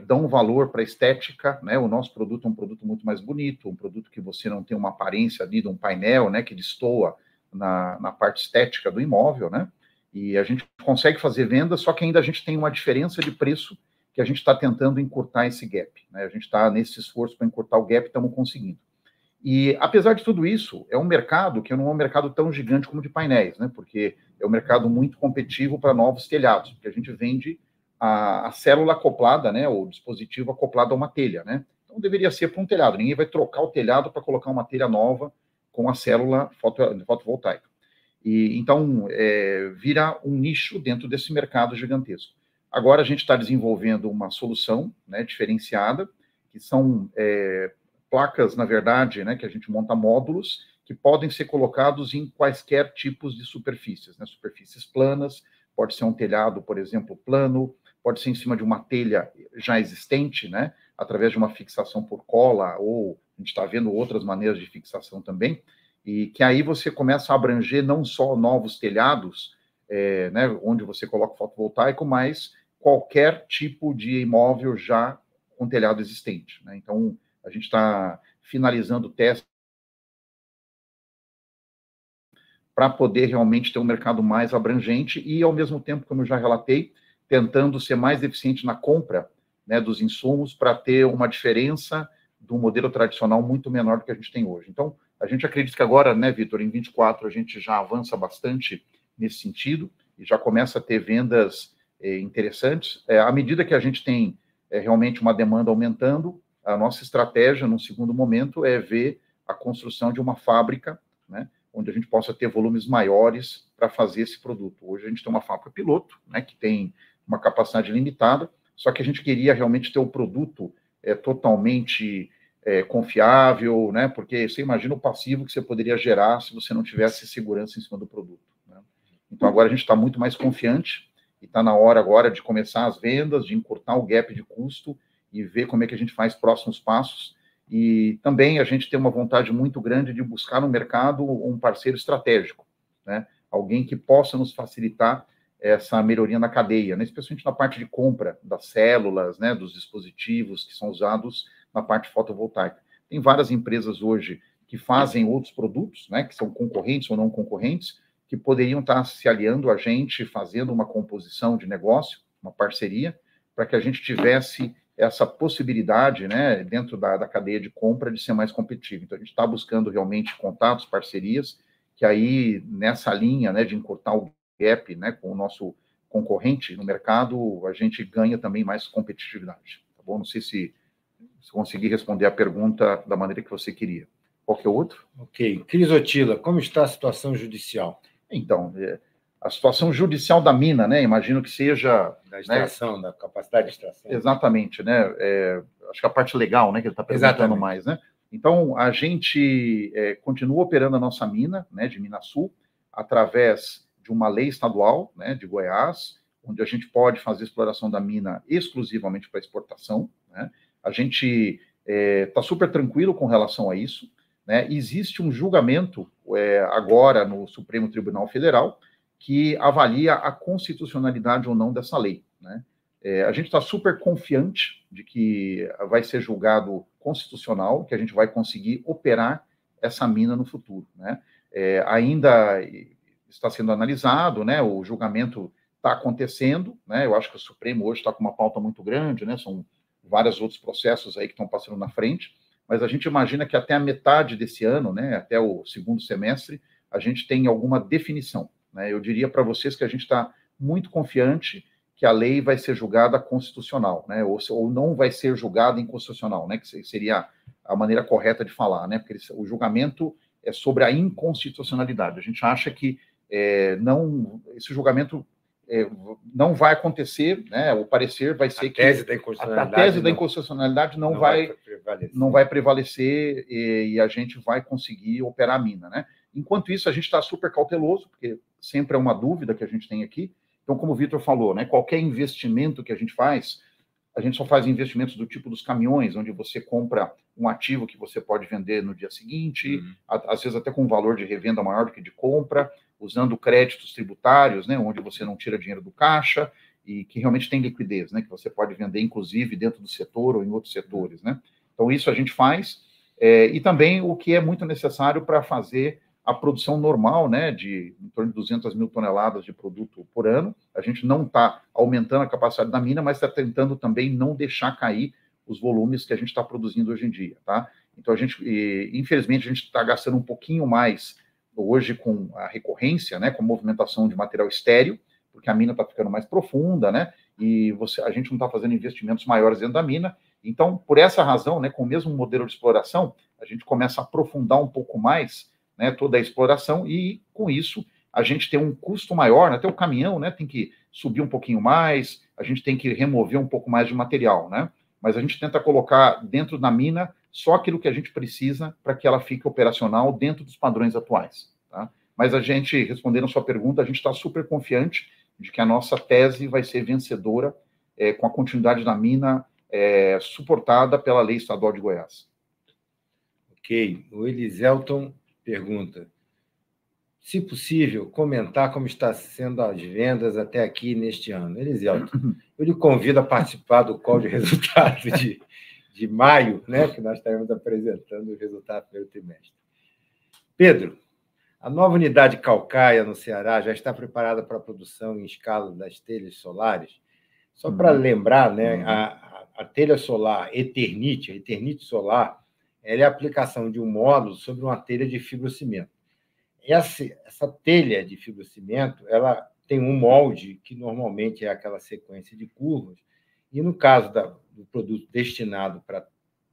dão valor para a estética, né? O nosso produto é um produto muito mais bonito, um produto que você não tem uma aparência ali de um painel, né, que destoa na parte estética do imóvel, né? E a gente consegue fazer vendas, só que ainda a gente tem uma diferença de preço que a gente está tentando encurtar esse gap, né? A gente está nesse esforço para encurtar o gap, estamos conseguindo. E, apesar de tudo isso, é um mercado que não é um mercado tão gigante como o de painéis, né? Porque é um mercado muito competitivo para novos telhados, porque a gente vende a célula acoplada, né? O dispositivo acoplado a uma telha, né? Então, deveria ser para um telhado. Ninguém vai trocar o telhado para colocar uma telha nova com a célula fotovoltaica. E, então, vira um nicho dentro desse mercado gigantesco. Agora, a gente está desenvolvendo uma solução, né, diferenciada, que são placas, na verdade, né, que a gente monta módulos que podem ser colocados em quaisquer tipos de superfícies, né, superfícies planas, pode ser um telhado, por exemplo, plano, pode ser em cima de uma telha já existente, né, através de uma fixação por cola, ou a gente está vendo outras maneiras de fixação também, e que aí você começa a abranger não só novos telhados, né, onde você coloca fotovoltaico, mas qualquer tipo de imóvel já com telhado existente. Né? Então, a gente está finalizando o teste para poder realmente ter um mercado mais abrangente e, ao mesmo tempo, como eu já relatei, tentando ser mais eficiente na compra, né, dos insumos para ter uma diferença do modelo tradicional muito menor do que a gente tem hoje. Então, a gente acredita que agora, né, Vitor, em 24 a gente já avança bastante nesse sentido e já começa a ter vendas interessantes. À medida que a gente tem realmente uma demanda aumentando, a nossa estratégia, num segundo momento, é ver a construção de uma fábrica, né, onde a gente possa ter volumes maiores para fazer esse produto. Hoje a gente tem uma fábrica piloto, né, que tem uma capacidade limitada, só que a gente queria realmente ter um produto totalmente confiável, né, porque você imagina o passivo que você poderia gerar se você não tivesse segurança em cima do produto. Né? Então agora a gente está muito mais confiante e está na hora agora de começar as vendas, de encurtar o gap de custo e ver como é que a gente faz próximos passos. E também a gente tem uma vontade muito grande de buscar no mercado um parceiro estratégico, né? Alguém que possa nos facilitar essa melhoria na cadeia, né? Especialmente na parte de compra das células, né? Dos dispositivos que são usados na parte fotovoltaica. Tem várias empresas hoje que fazem outros produtos, né? Que são concorrentes ou não concorrentes, que poderiam estar se aliando a gente, fazendo uma composição de negócio, uma parceria, para que a gente tivesse essa possibilidade, né, dentro da cadeia de compra, de ser mais competitivo. Então, a gente está buscando realmente contatos, parcerias, que aí, nessa linha, né, de encurtar o gap, né, com o nosso concorrente no mercado, a gente ganha também mais competitividade. Tá bom? Não sei se consegui responder a pergunta da maneira que você queria. Qualquer outro? Ok. Crisotila, como está a situação judicial? Então, a situação judicial da mina, né? Imagino que seja... Da extração, né? Da capacidade de extração. Exatamente, né? Acho que a parte legal, né? Que ele está perguntando mais, né? Então, a gente continua operando a nossa mina, né? De Minasul, através de uma lei estadual, né? De Goiás, onde a gente pode fazer exploração da mina exclusivamente para exportação, né? A gente está super tranquilo com relação a isso, né? Existe um julgamento agora no Supremo Tribunal Federal que avalia a constitucionalidade ou não dessa lei, né? A gente está super confiante de que vai ser julgado constitucional, que a gente vai conseguir operar essa mina no futuro, né? Ainda está sendo analisado, né? O julgamento está acontecendo, né? Eu acho que o Supremo hoje está com uma pauta muito grande, né? São vários outros processos aí que estão passando na frente, mas a gente imagina que até a metade desse ano, né? Até o segundo semestre, a gente tem alguma definição, né? Eu diria para vocês que a gente está muito confiante que a lei vai ser julgada constitucional, né? Ou não vai ser julgada inconstitucional, né? Que seria a maneira correta de falar, né? Porque o julgamento é sobre a inconstitucionalidade. A gente acha que esse julgamento não vai acontecer, né? O parecer vai ser que a tese da inconstitucionalidade não vai prevalecer e a gente vai conseguir operar a mina, né? Enquanto isso, a gente está super cauteloso, porque sempre é uma dúvida que a gente tem aqui. Então, como o Vitor falou, né, qualquer investimento que a gente faz, a gente só faz investimentos do tipo dos caminhões, onde você compra um ativo que você pode vender no dia seguinte, às vezes até com um valor de revenda maior do que de compra, usando créditos tributários, né, onde você não tira dinheiro do caixa e que realmente tem liquidez, né, que você pode vender, inclusive, dentro do setor ou em outros setores, né. Então, isso a gente faz. E também o que é muito necessário para fazer a produção normal, né, de em torno de 200 mil toneladas de produto por ano. A gente não está aumentando a capacidade da mina, mas está tentando também não deixar cair os volumes que a gente está produzindo hoje em dia, tá? Então, infelizmente, a gente está gastando um pouquinho mais hoje com a recorrência, né, com a movimentação de material estéreo, porque a mina está ficando mais profunda, né, e a gente não está fazendo investimentos maiores dentro da mina. Então, por essa razão, né, com o mesmo modelo de exploração, a gente começa a aprofundar um pouco mais, né, toda a exploração, e com isso a gente tem um custo maior, né, até o caminhão, né, tem que subir um pouquinho mais, a gente tem que remover um pouco mais de material, né, mas a gente tenta colocar dentro da mina só aquilo que a gente precisa para que ela fique operacional dentro dos padrões atuais, tá? Mas a gente, respondendo a sua pergunta, a gente está super confiante de que a nossa tese vai ser vencedora com a continuidade da mina suportada pela Lei Estadual de Goiás. Ok. O Eliselton pergunta, se possível, comentar como está sendo as vendas até aqui neste ano. Eliselton, eu lhe convido a participar do call de resultados de maio, né, que nós estaremos apresentando o resultado do primeiro trimestre. Pedro, a nova unidade Caucaia no Ceará já está preparada para a produção em escala das telhas solares? Só para lembrar, né, a telha solar Eternit, a Eternit Solar, ela é a aplicação de um módulo sobre uma telha de fibrocimento. Essa telha de fibrocimento, ela tem um molde que normalmente é aquela sequência de curvas, e no caso do produto destinado para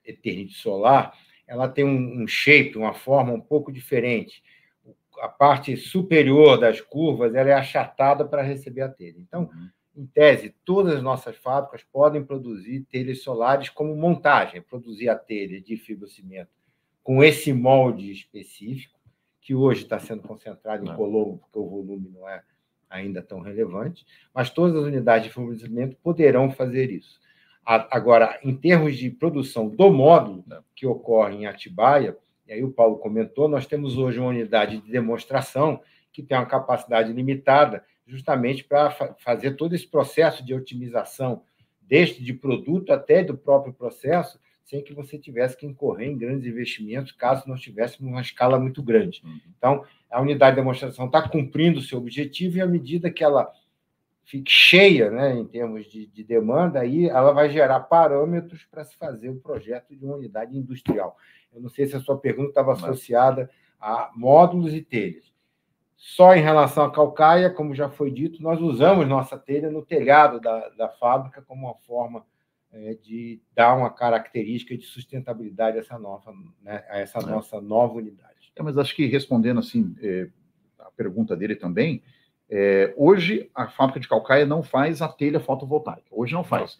Eternit Solar, ela tem um shape, uma forma um pouco diferente. A parte superior das curvas ela é achatada para receber a telha. Então, em tese, todas as nossas fábricas podem produzir telhas solares como montagem, produzir a telha de fibrocimento com esse molde específico, que hoje está sendo concentrado em Colombo, porque o volume não é ainda tão relevante, mas todas as unidades de fibrocimento poderão fazer isso. Agora, em termos de produção do módulo, que ocorre em Atibaia, e aí o Paulo comentou, nós temos hoje uma unidade de demonstração que tem uma capacidade limitada, justamente para fazer todo esse processo de otimização, desde de produto até do próprio processo, sem que você tivesse que incorrer em grandes investimentos, caso nós tivéssemos uma escala muito grande. Então, a unidade de demonstração está cumprindo o seu objetivo, e à medida que ela fique cheia, né, em termos de demanda, aí ela vai gerar parâmetros para se fazer o projeto de uma unidade industrial. Eu não sei se a sua pergunta estava associada a módulos e telhas. Só em relação à Caucaia, como já foi dito, nós usamos nossa telha no telhado da fábrica como uma forma de dar uma característica de sustentabilidade a essa nossa nova unidade. Mas acho que respondendo assim a pergunta dele também, hoje a fábrica de Caucaia não faz a telha fotovoltaica. Hoje não faz.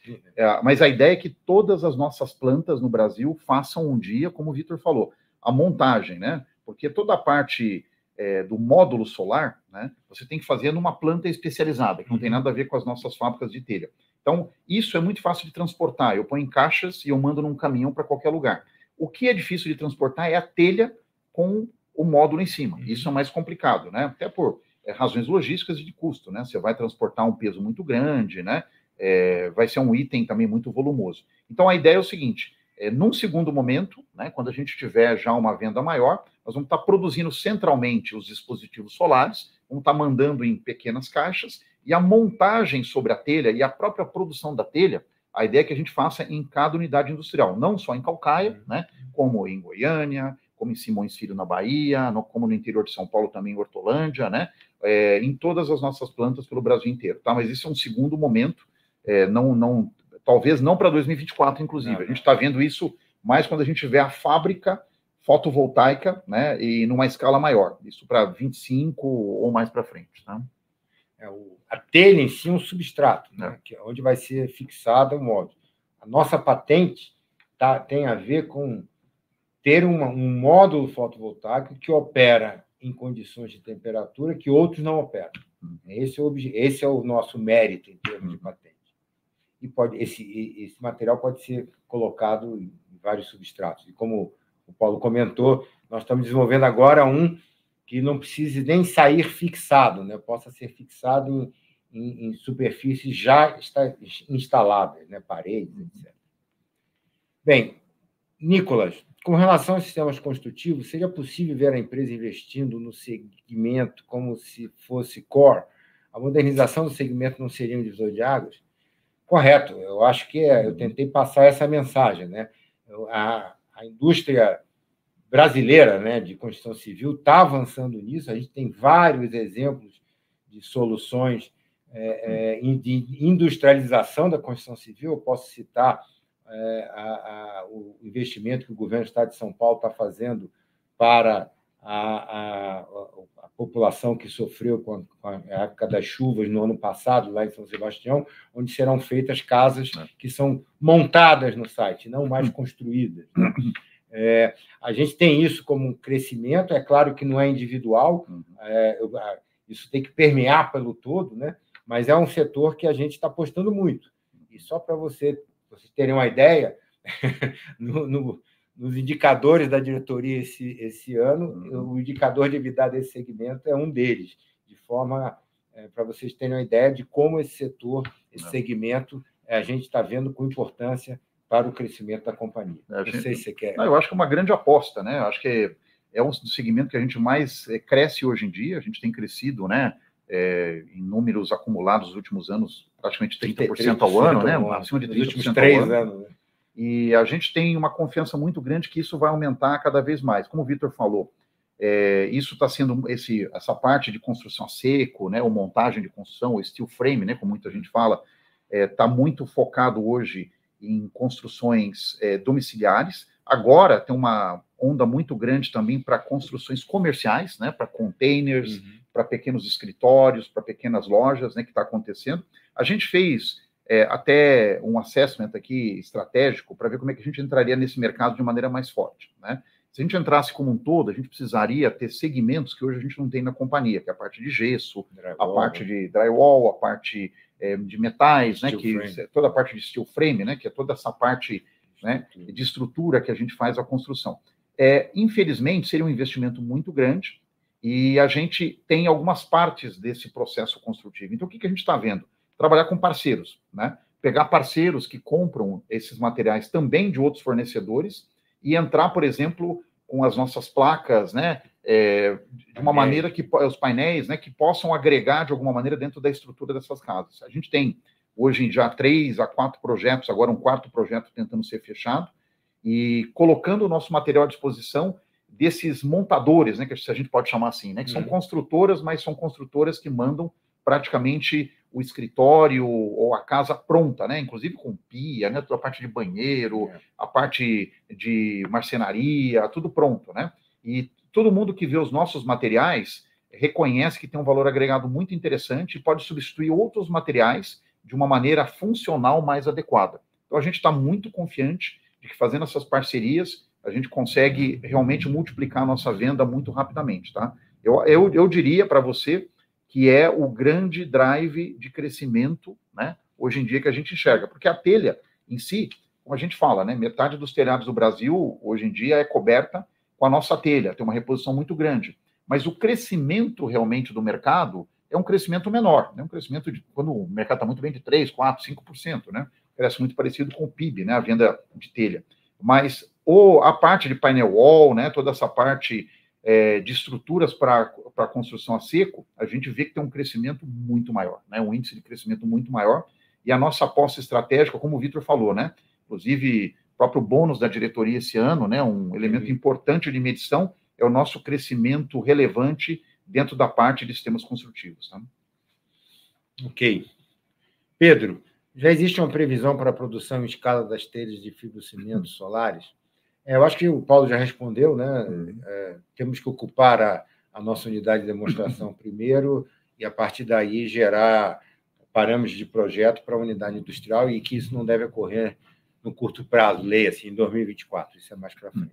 Mas a ideia é que todas as nossas plantas no Brasil façam um dia, como o Vitor falou, a montagem, né? Porque toda a parte do módulo solar, né, você tem que fazer numa planta especializada, que não tem nada a ver com as nossas fábricas de telha. Então, isso é muito fácil de transportar. Eu ponho em caixas e eu mando num caminhão para qualquer lugar. O que é difícil de transportar é a telha com o módulo em cima. Isso é mais complicado, né? Até por razões logísticas e de custo, né? Você vai transportar um peso muito grande, né? Vai ser um item também muito volumoso. Então, a ideia é o seguinte, num segundo momento, né, quando a gente tiver já uma venda maior, nós vamos estar produzindo centralmente os dispositivos solares, vamos estar mandando em pequenas caixas, e a montagem sobre a telha e a própria produção da telha, a ideia é que a gente faça em cada unidade industrial, não só em Caucaia, né, como em Goiânia, como em Simões Filho, na Bahia, como no interior de São Paulo, também em Hortolândia, né, em todas as nossas plantas pelo Brasil inteiro. Tá? Mas isso é um segundo momento, talvez não para 2024, inclusive. A gente está vendo isso mais quando a gente tiver a fábrica fotovoltaica, né, e numa escala maior. Isso para 25 ou mais para frente. Tá? A telha em si é um substrato, né, que é onde vai ser fixado o módulo. A nossa patente tem a ver com ter um módulo fotovoltaico que opera em condições de temperatura que outros não operam. Esse é o nosso mérito em termos de patente. E esse material pode ser colocado em vários substratos. E como o Paulo comentou, nós estamos desenvolvendo agora um que não precise nem sair fixado, né? Possa ser fixado em superfícies já instaladas, né? Paredes, etc. Bem, Nicolas, com relação aos sistemas construtivos, seria possível ver a empresa investindo no segmento como se fosse core? A modernização do segmento não seria um divisor de águas? Correto, eu acho que eu tentei passar essa mensagem, né? A indústria brasileira, né, de construção civil está avançando nisso, a gente tem vários exemplos de soluções de industrialização da construção civil. Eu posso citar o investimento que o governo do Estado de São Paulo está fazendo para a população que sofreu com a época das chuvas no ano passado, lá em São Sebastião, onde serão feitas casas que são montadas no site, não mais construídas. A gente tem isso como um crescimento, é claro que não é individual, isso tem que permear pelo todo, né? Mas é um setor que a gente está apostando muito. E só para vocês terem uma ideia, nos indicadores da diretoria esse ano, o indicador de EBITDA desse segmento é um deles, de forma para vocês terem uma ideia de como esse setor, esse segmento, a gente está vendo com importância para o crescimento da companhia. Não sei se você quer... Eu acho que é uma grande aposta, né? Eu acho que é um segmento que a gente mais cresce hoje em dia, a gente tem crescido, né? Em números acumulados nos últimos anos, praticamente 30% ao ano, né? Acima de 30% nos últimos 3 anos, né? E a gente tem uma confiança muito grande que isso vai aumentar cada vez mais. Como o Vitor falou, isso está sendo essa parte de construção a seco, né? Ou montagem de construção, o steel frame, né? Como muita gente fala, está muito focado hoje em construções domiciliares. Agora tem uma onda muito grande também para construções comerciais, né? Para containers, para pequenos escritórios, para pequenas lojas, né? Que está acontecendo. A gente fez até um assessment aqui estratégico para ver como é que a gente entraria nesse mercado de maneira mais forte, né? Se a gente entrasse como um todo, a gente precisaria ter segmentos que hoje a gente não tem na companhia, que é a parte de gesso, a parte de drywall, a parte de metais, né, toda a parte de steel frame, né, que é toda essa parte, né, de estrutura que a gente faz a construção. Infelizmente, seria um investimento muito grande e a gente tem algumas partes desse processo construtivo. Então, o que a gente está vendo? Trabalhar com parceiros, né? Pegar parceiros que compram esses materiais também de outros fornecedores e entrar, por exemplo, com as nossas placas, né, de uma maneira que os painéis, né, que possam agregar de alguma maneira dentro da estrutura dessas casas. A gente tem hoje já 3 a 4 projetos, agora um 4º projeto tentando ser fechado, e colocando o nosso material à disposição desses montadores, né, que a gente pode chamar assim, né, que são construtoras, mas são construtoras que mandam praticamente o escritório ou a casa pronta, né? Inclusive com pia, né? Toda a parte de banheiro, a parte de marcenaria, tudo pronto, né? E todo mundo que vê os nossos materiais reconhece que tem um valor agregado muito interessante e pode substituir outros materiais de uma maneira funcional mais adequada. Então, a gente está muito confiante de que fazendo essas parcerias, a gente consegue realmente multiplicar a nossa venda muito rapidamente, tá? Eu diria para você que é o grande drive de crescimento, né, hoje em dia que a gente enxerga, porque a telha em si, como a gente fala, né, metade dos telhados do Brasil hoje em dia é coberta com a nossa telha, tem uma reposição muito grande, mas o crescimento realmente do mercado é um crescimento menor, né, um crescimento de, quando o mercado está muito bem, de 3%, 4%, 5%, né, cresce muito parecido com o PIB, né, a venda de telha, mas a parte de painel wall, né, toda essa parte de estruturas para construção a seco, a gente vê que tem um crescimento muito maior, né, um índice de crescimento muito maior, e a nossa aposta estratégica, como o Vitor falou, né, inclusive o próprio bônus da diretoria esse ano, né, um elemento importante de medição é o nosso crescimento relevante dentro da parte de sistemas construtivos. Tá? Ok. Pedro, já existe uma previsão para a produção em escala das telhas de fibrocimento solares? Eu acho que o Paulo já respondeu, né? Temos que ocupar a nossa unidade de demonstração primeiro e, a partir daí, gerar parâmetros de projeto para a unidade industrial e que isso não deve ocorrer no curto prazo, leia-se, em 2024, isso é mais para frente.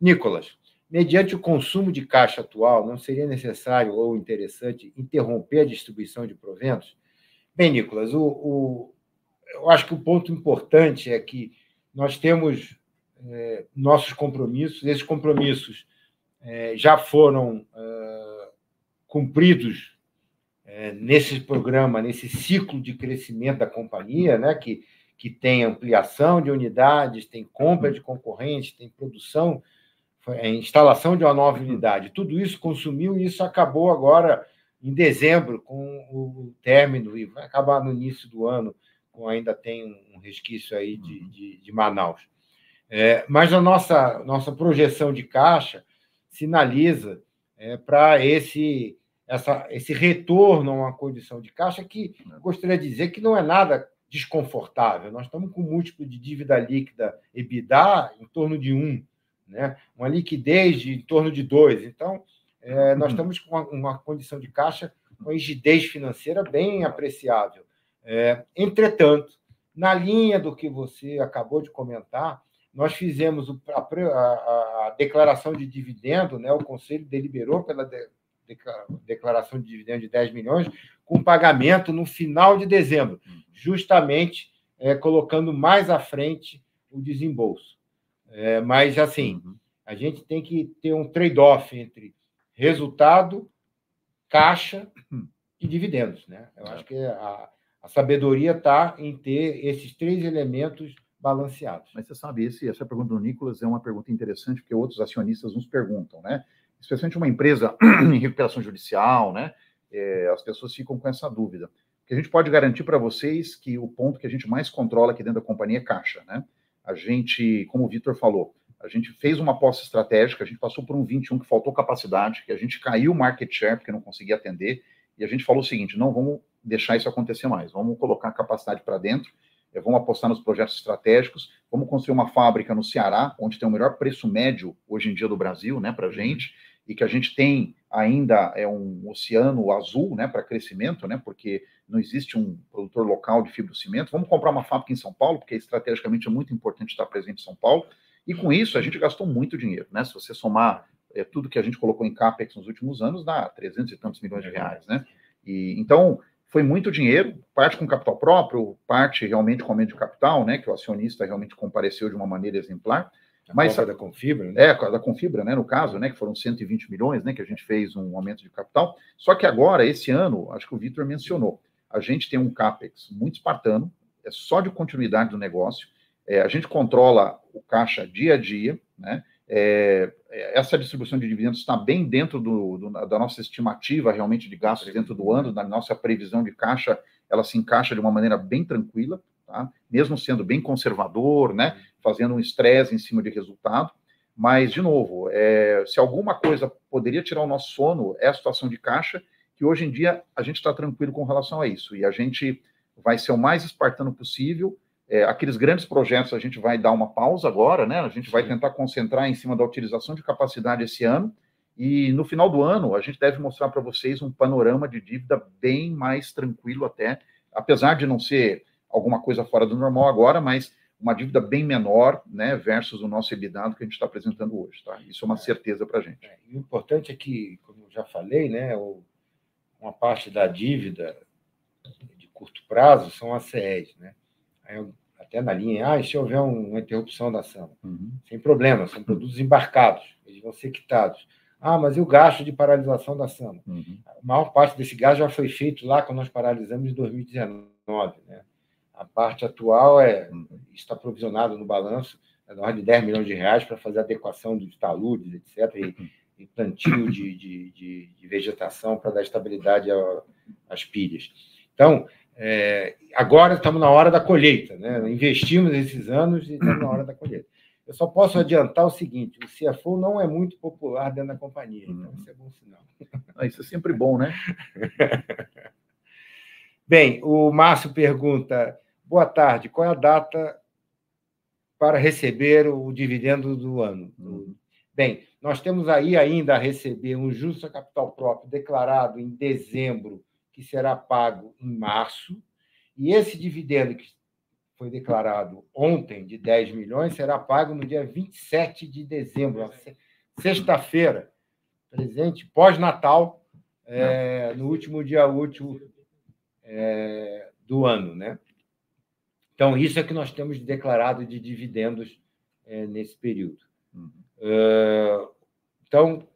Nicolas, mediante o consumo de caixa atual, não seria necessário ou interessante interromper a distribuição de proventos? Bem, Nicolas, eu acho que o ponto importante é que nós temos nossos compromissos, esses compromissos já foram cumpridos nesse programa, nesse ciclo de crescimento da companhia, né, que tem ampliação de unidades, tem compra de concorrentes, tem produção, instalação de uma nova unidade. Tudo isso consumiu e isso acabou agora em dezembro, com o término, e vai acabar no início do ano, ainda tem um resquício aí de Manaus. Mas a nossa projeção de caixa sinaliza para esse retorno a uma condição de caixa que gostaria de dizer que não é nada desconfortável. Nós estamos com um múltiplo de dívida líquida EBITDA em torno de 1, né? Uma liquidez em torno de 2. Então, nós estamos com uma condição de caixa com rigidez financeira bem apreciável. Entretanto, na linha do que você acabou de comentar, nós fizemos a declaração de dividendo, né? O Conselho deliberou pela declaração de dividendo de 10 milhões, com pagamento no final de dezembro, justamente colocando mais à frente o desembolso. Mas, assim, a gente tem que ter um trade-off entre resultado, caixa e dividendos, né? Eu acho que a sabedoria está em ter esses 3 elementos balanceados. Mas você sabe, essa pergunta do Nicolas é uma pergunta interessante, porque outros acionistas nos perguntam, né? Especialmente uma empresa em recuperação judicial, né? As pessoas ficam com essa dúvida. O que a gente pode garantir para vocês que o ponto que a gente mais controla aqui dentro da companhia é caixa, né? A gente, como o Vitor falou, a gente fez uma aposta estratégica, a gente passou por um 21 que faltou capacidade, que a gente caiu o market share porque não conseguia atender, e a gente falou o seguinte, não vamos deixar isso acontecer mais, vamos colocar a capacidade para dentro, vamos apostar nos projetos estratégicos, vamos construir uma fábrica no Ceará, onde tem o melhor preço médio hoje em dia do Brasil, né, para a gente, e que a gente tem ainda um oceano azul, né, para crescimento, né, porque não existe um produtor local de fibrocimento. Vamos comprar uma fábrica em São Paulo, porque estrategicamente é muito importante estar presente em São Paulo, e com isso a gente gastou muito dinheiro, né, se você somar tudo que a gente colocou em CAPEX nos últimos anos, dá 300 e tantos milhões de reais, né, e então foi muito dinheiro, parte com capital próprio, parte realmente com aumento de capital, né, que o acionista realmente compareceu de uma maneira exemplar. Mas da Confibra, né? Da Confibra, né, no caso, né, que foram 120 milhões, né, que a gente fez um aumento de capital. Só que agora, esse ano, acho que o Vitor mencionou, a gente tem um CAPEX muito espartano, é só de continuidade do negócio, a gente controla o caixa dia a dia, né, essa distribuição de dividendos está bem dentro da nossa estimativa realmente de gastos dentro do ano, da nossa previsão de caixa, ela se encaixa de uma maneira bem tranquila, tá? Mesmo sendo bem conservador, né? Fazendo um estresse em cima de resultado, mas, de novo, se alguma coisa poderia tirar o nosso sono, é a situação de caixa, que hoje em dia a gente está tranquilo com relação a isso, e a gente vai ser o mais espartano possível. Aqueles grandes projetos a gente vai dar uma pausa agora, né? A gente vai tentar concentrar em cima da utilização de capacidade esse ano, e no final do ano a gente deve mostrar para vocês um panorama de dívida bem mais tranquilo até, apesar de não ser alguma coisa fora do normal agora, mas uma dívida bem menor, né, versus o nosso EBITDA que a gente está apresentando hoje. Tá? Isso é uma certeza para a gente. E o importante é que, como eu já falei, né, uma parte da dívida de curto prazo são as CEs. Né? Aí, até na linha, se houver uma interrupção da ação, sem problema, são produtos embarcados, eles vão ser quitados. Mas e o gasto de paralisação da SAMA? A maior parte desse gasto já foi feito lá quando nós paralisamos em 2019. Né? A parte atual está provisionada no balanço, na ordem de 10 milhões de reais para fazer adequação dos taludes, etc., e plantio de vegetação para dar estabilidade às pilhas. Então, agora estamos na hora da colheita. Né? Investimos esses anos e estamos na hora da colheita. Eu só posso adiantar o seguinte: o CFO não é muito popular dentro da companhia, então isso é bom sinal. Isso é sempre bom, né? Bem, o Márcio pergunta: boa tarde, qual é a data para receber o dividendo do ano? Bem, nós temos aí ainda a receber um juros a capital próprio declarado em dezembro, que será pago em março, e esse dividendo que foi declarado ontem, de 10 milhões, será pago no dia 27 de dezembro, sexta-feira, presente, pós-Natal, no último dia útil do ano. Né? Então, isso é que nós temos declarado de dividendos nesse período. Então,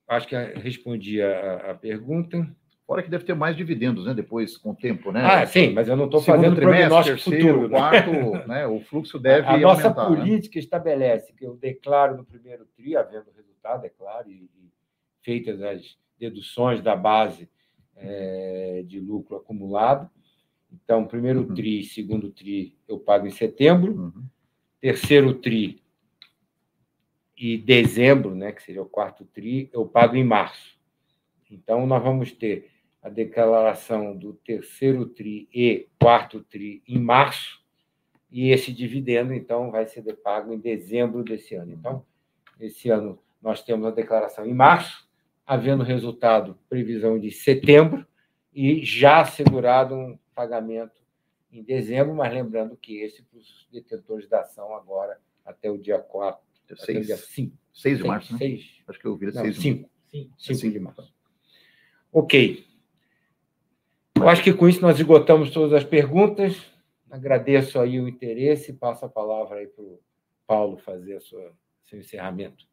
acho que respondi a pergunta. Fora que deve ter mais dividendos, né? Depois, com o tempo, né? Sim, mas eu não estou fazendo prognóstico futuro. Quarto, né? O fluxo deve aumentar. A nossa aumentar, política, né, estabelece que eu declaro no primeiro TRI, havendo resultado, é claro, e feitas as deduções da base de lucro acumulado. Então, primeiro TRI e segundo TRI eu pago em setembro, terceiro TRI e dezembro, né, que seria o quarto TRI, eu pago em março. Então, nós vamos ter a declaração do terceiro TRI e quarto TRI em março, e esse dividendo, então, vai ser pago em dezembro desse ano. Então, esse ano, nós temos a declaração em março, havendo resultado, previsão de setembro, e já assegurado um pagamento em dezembro, mas lembrando que esse para os detentores da ação agora, até o dia 4, até o dia 5. 6 de março, 6, né? Acho que eu ouvi 6 de março. 5 de março. Ok. Eu acho que com isso nós esgotamos todas as perguntas. Agradeço aí o interesse e passo a palavra aí para o Paulo fazer seu encerramento.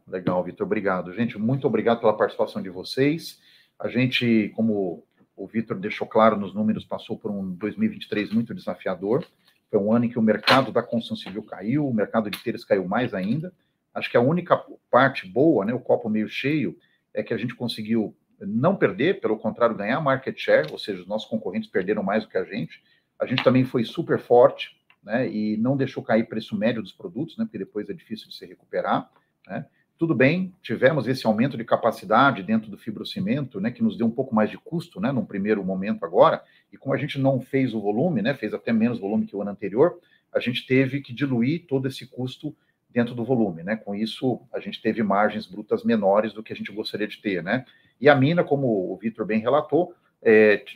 Legal, Vitor. Obrigado. Gente, muito obrigado pela participação de vocês. A gente, como o Vitor deixou claro nos números, passou por um 2023 muito desafiador. Foi um ano em que o mercado da construção civil caiu, o mercado de telhas caiu mais ainda. Acho que a única parte boa, né, o copo meio cheio, é que a gente conseguiu não perder, pelo contrário, ganhar market share, ou seja, os nossos concorrentes perderam mais do que a gente. A gente também foi super forte, né, e não deixou cair preço médio dos produtos, né, porque depois é difícil de se recuperar. Né. Tudo bem, tivemos esse aumento de capacidade dentro do fibrocimento, né, que nos deu um pouco mais de custo, né, num primeiro momento agora, e como a gente não fez o volume, né, fez até menos volume que o ano anterior, a gente teve que diluir todo esse custo dentro do volume, né? Com isso, a gente teve margens brutas menores do que a gente gostaria de ter, né? E a mina, como o Vitor bem relatou,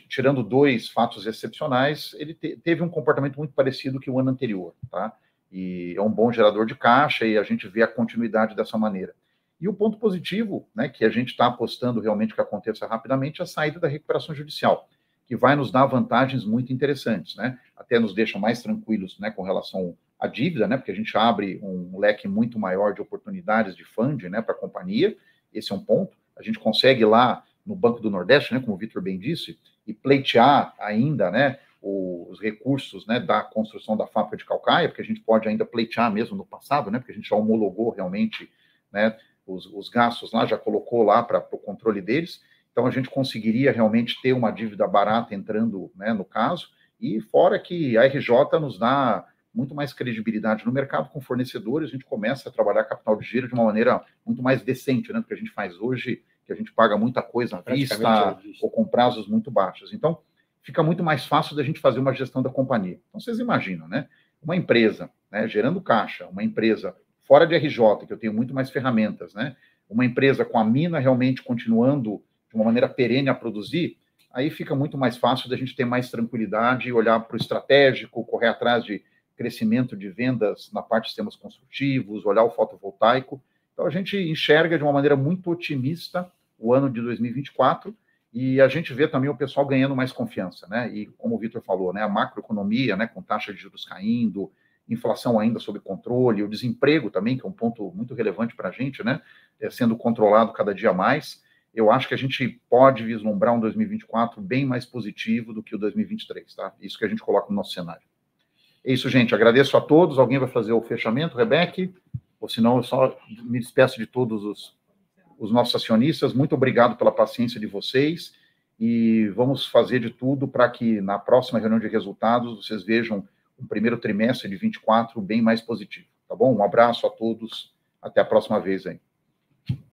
tirando 2 fatos excepcionais, ele teve um comportamento muito parecido que o ano anterior, tá? E é um bom gerador de caixa e a gente vê a continuidade dessa maneira. E o ponto positivo, né, que a gente está apostando realmente que aconteça rapidamente, é a saída da recuperação judicial, que vai nos dar vantagens muito interessantes, né? Até nos deixa mais tranquilos, né, com relação à dívida, né? Porque a gente abre um leque muito maior de oportunidades de fund, né, para a companhia. Esse é um ponto. A gente consegue ir lá no Banco do Nordeste, né, como o Vitor bem disse, e pleitear ainda, né, os recursos, né, da construção da fábrica de Calcaia, porque a gente pode ainda pleitear mesmo no passado, né, porque a gente já homologou realmente, né, os gastos lá, já colocou lá para o controle deles. Então, a gente conseguiria realmente ter uma dívida barata entrando, né, no caso, e fora que a RJ nos dá muito mais credibilidade no mercado com fornecedores, a gente começa a trabalhar capital de giro de uma maneira muito mais decente, né, do que a gente faz hoje, que a gente paga muita coisa à vista ou com prazos muito baixos. Então, fica muito mais fácil da gente fazer uma gestão da companhia. Então, vocês imaginam, né, uma empresa, né, gerando caixa, uma empresa fora de RJ, que eu tenho muito mais ferramentas, né, uma empresa com a mina realmente continuando de uma maneira perene a produzir, aí fica muito mais fácil da gente ter mais tranquilidade e olhar para o estratégico, correr atrás de crescimento de vendas na parte de sistemas construtivos, olhar o fotovoltaico. Então, a gente enxerga de uma maneira muito otimista o ano de 2024 e a gente vê também o pessoal ganhando mais confiança, né? E como o Vitor falou, né, a macroeconomia, né, com taxa de juros caindo, inflação ainda sob controle, o desemprego também, que é um ponto muito relevante para a gente, né, sendo controlado cada dia mais. Eu acho que a gente pode vislumbrar um 2024 bem mais positivo do que o 2023, tá? Isso que a gente coloca no nosso cenário. É isso, gente. Agradeço a todos. Alguém vai fazer o fechamento, Rebeca? Ou senão eu só me despeço de todos os nossos acionistas. Muito obrigado pela paciência de vocês e vamos fazer de tudo para que na próxima reunião de resultados vocês vejam um primeiro trimestre de 24 bem mais positivo, tá bom? Um abraço a todos. Até a próxima vez aí.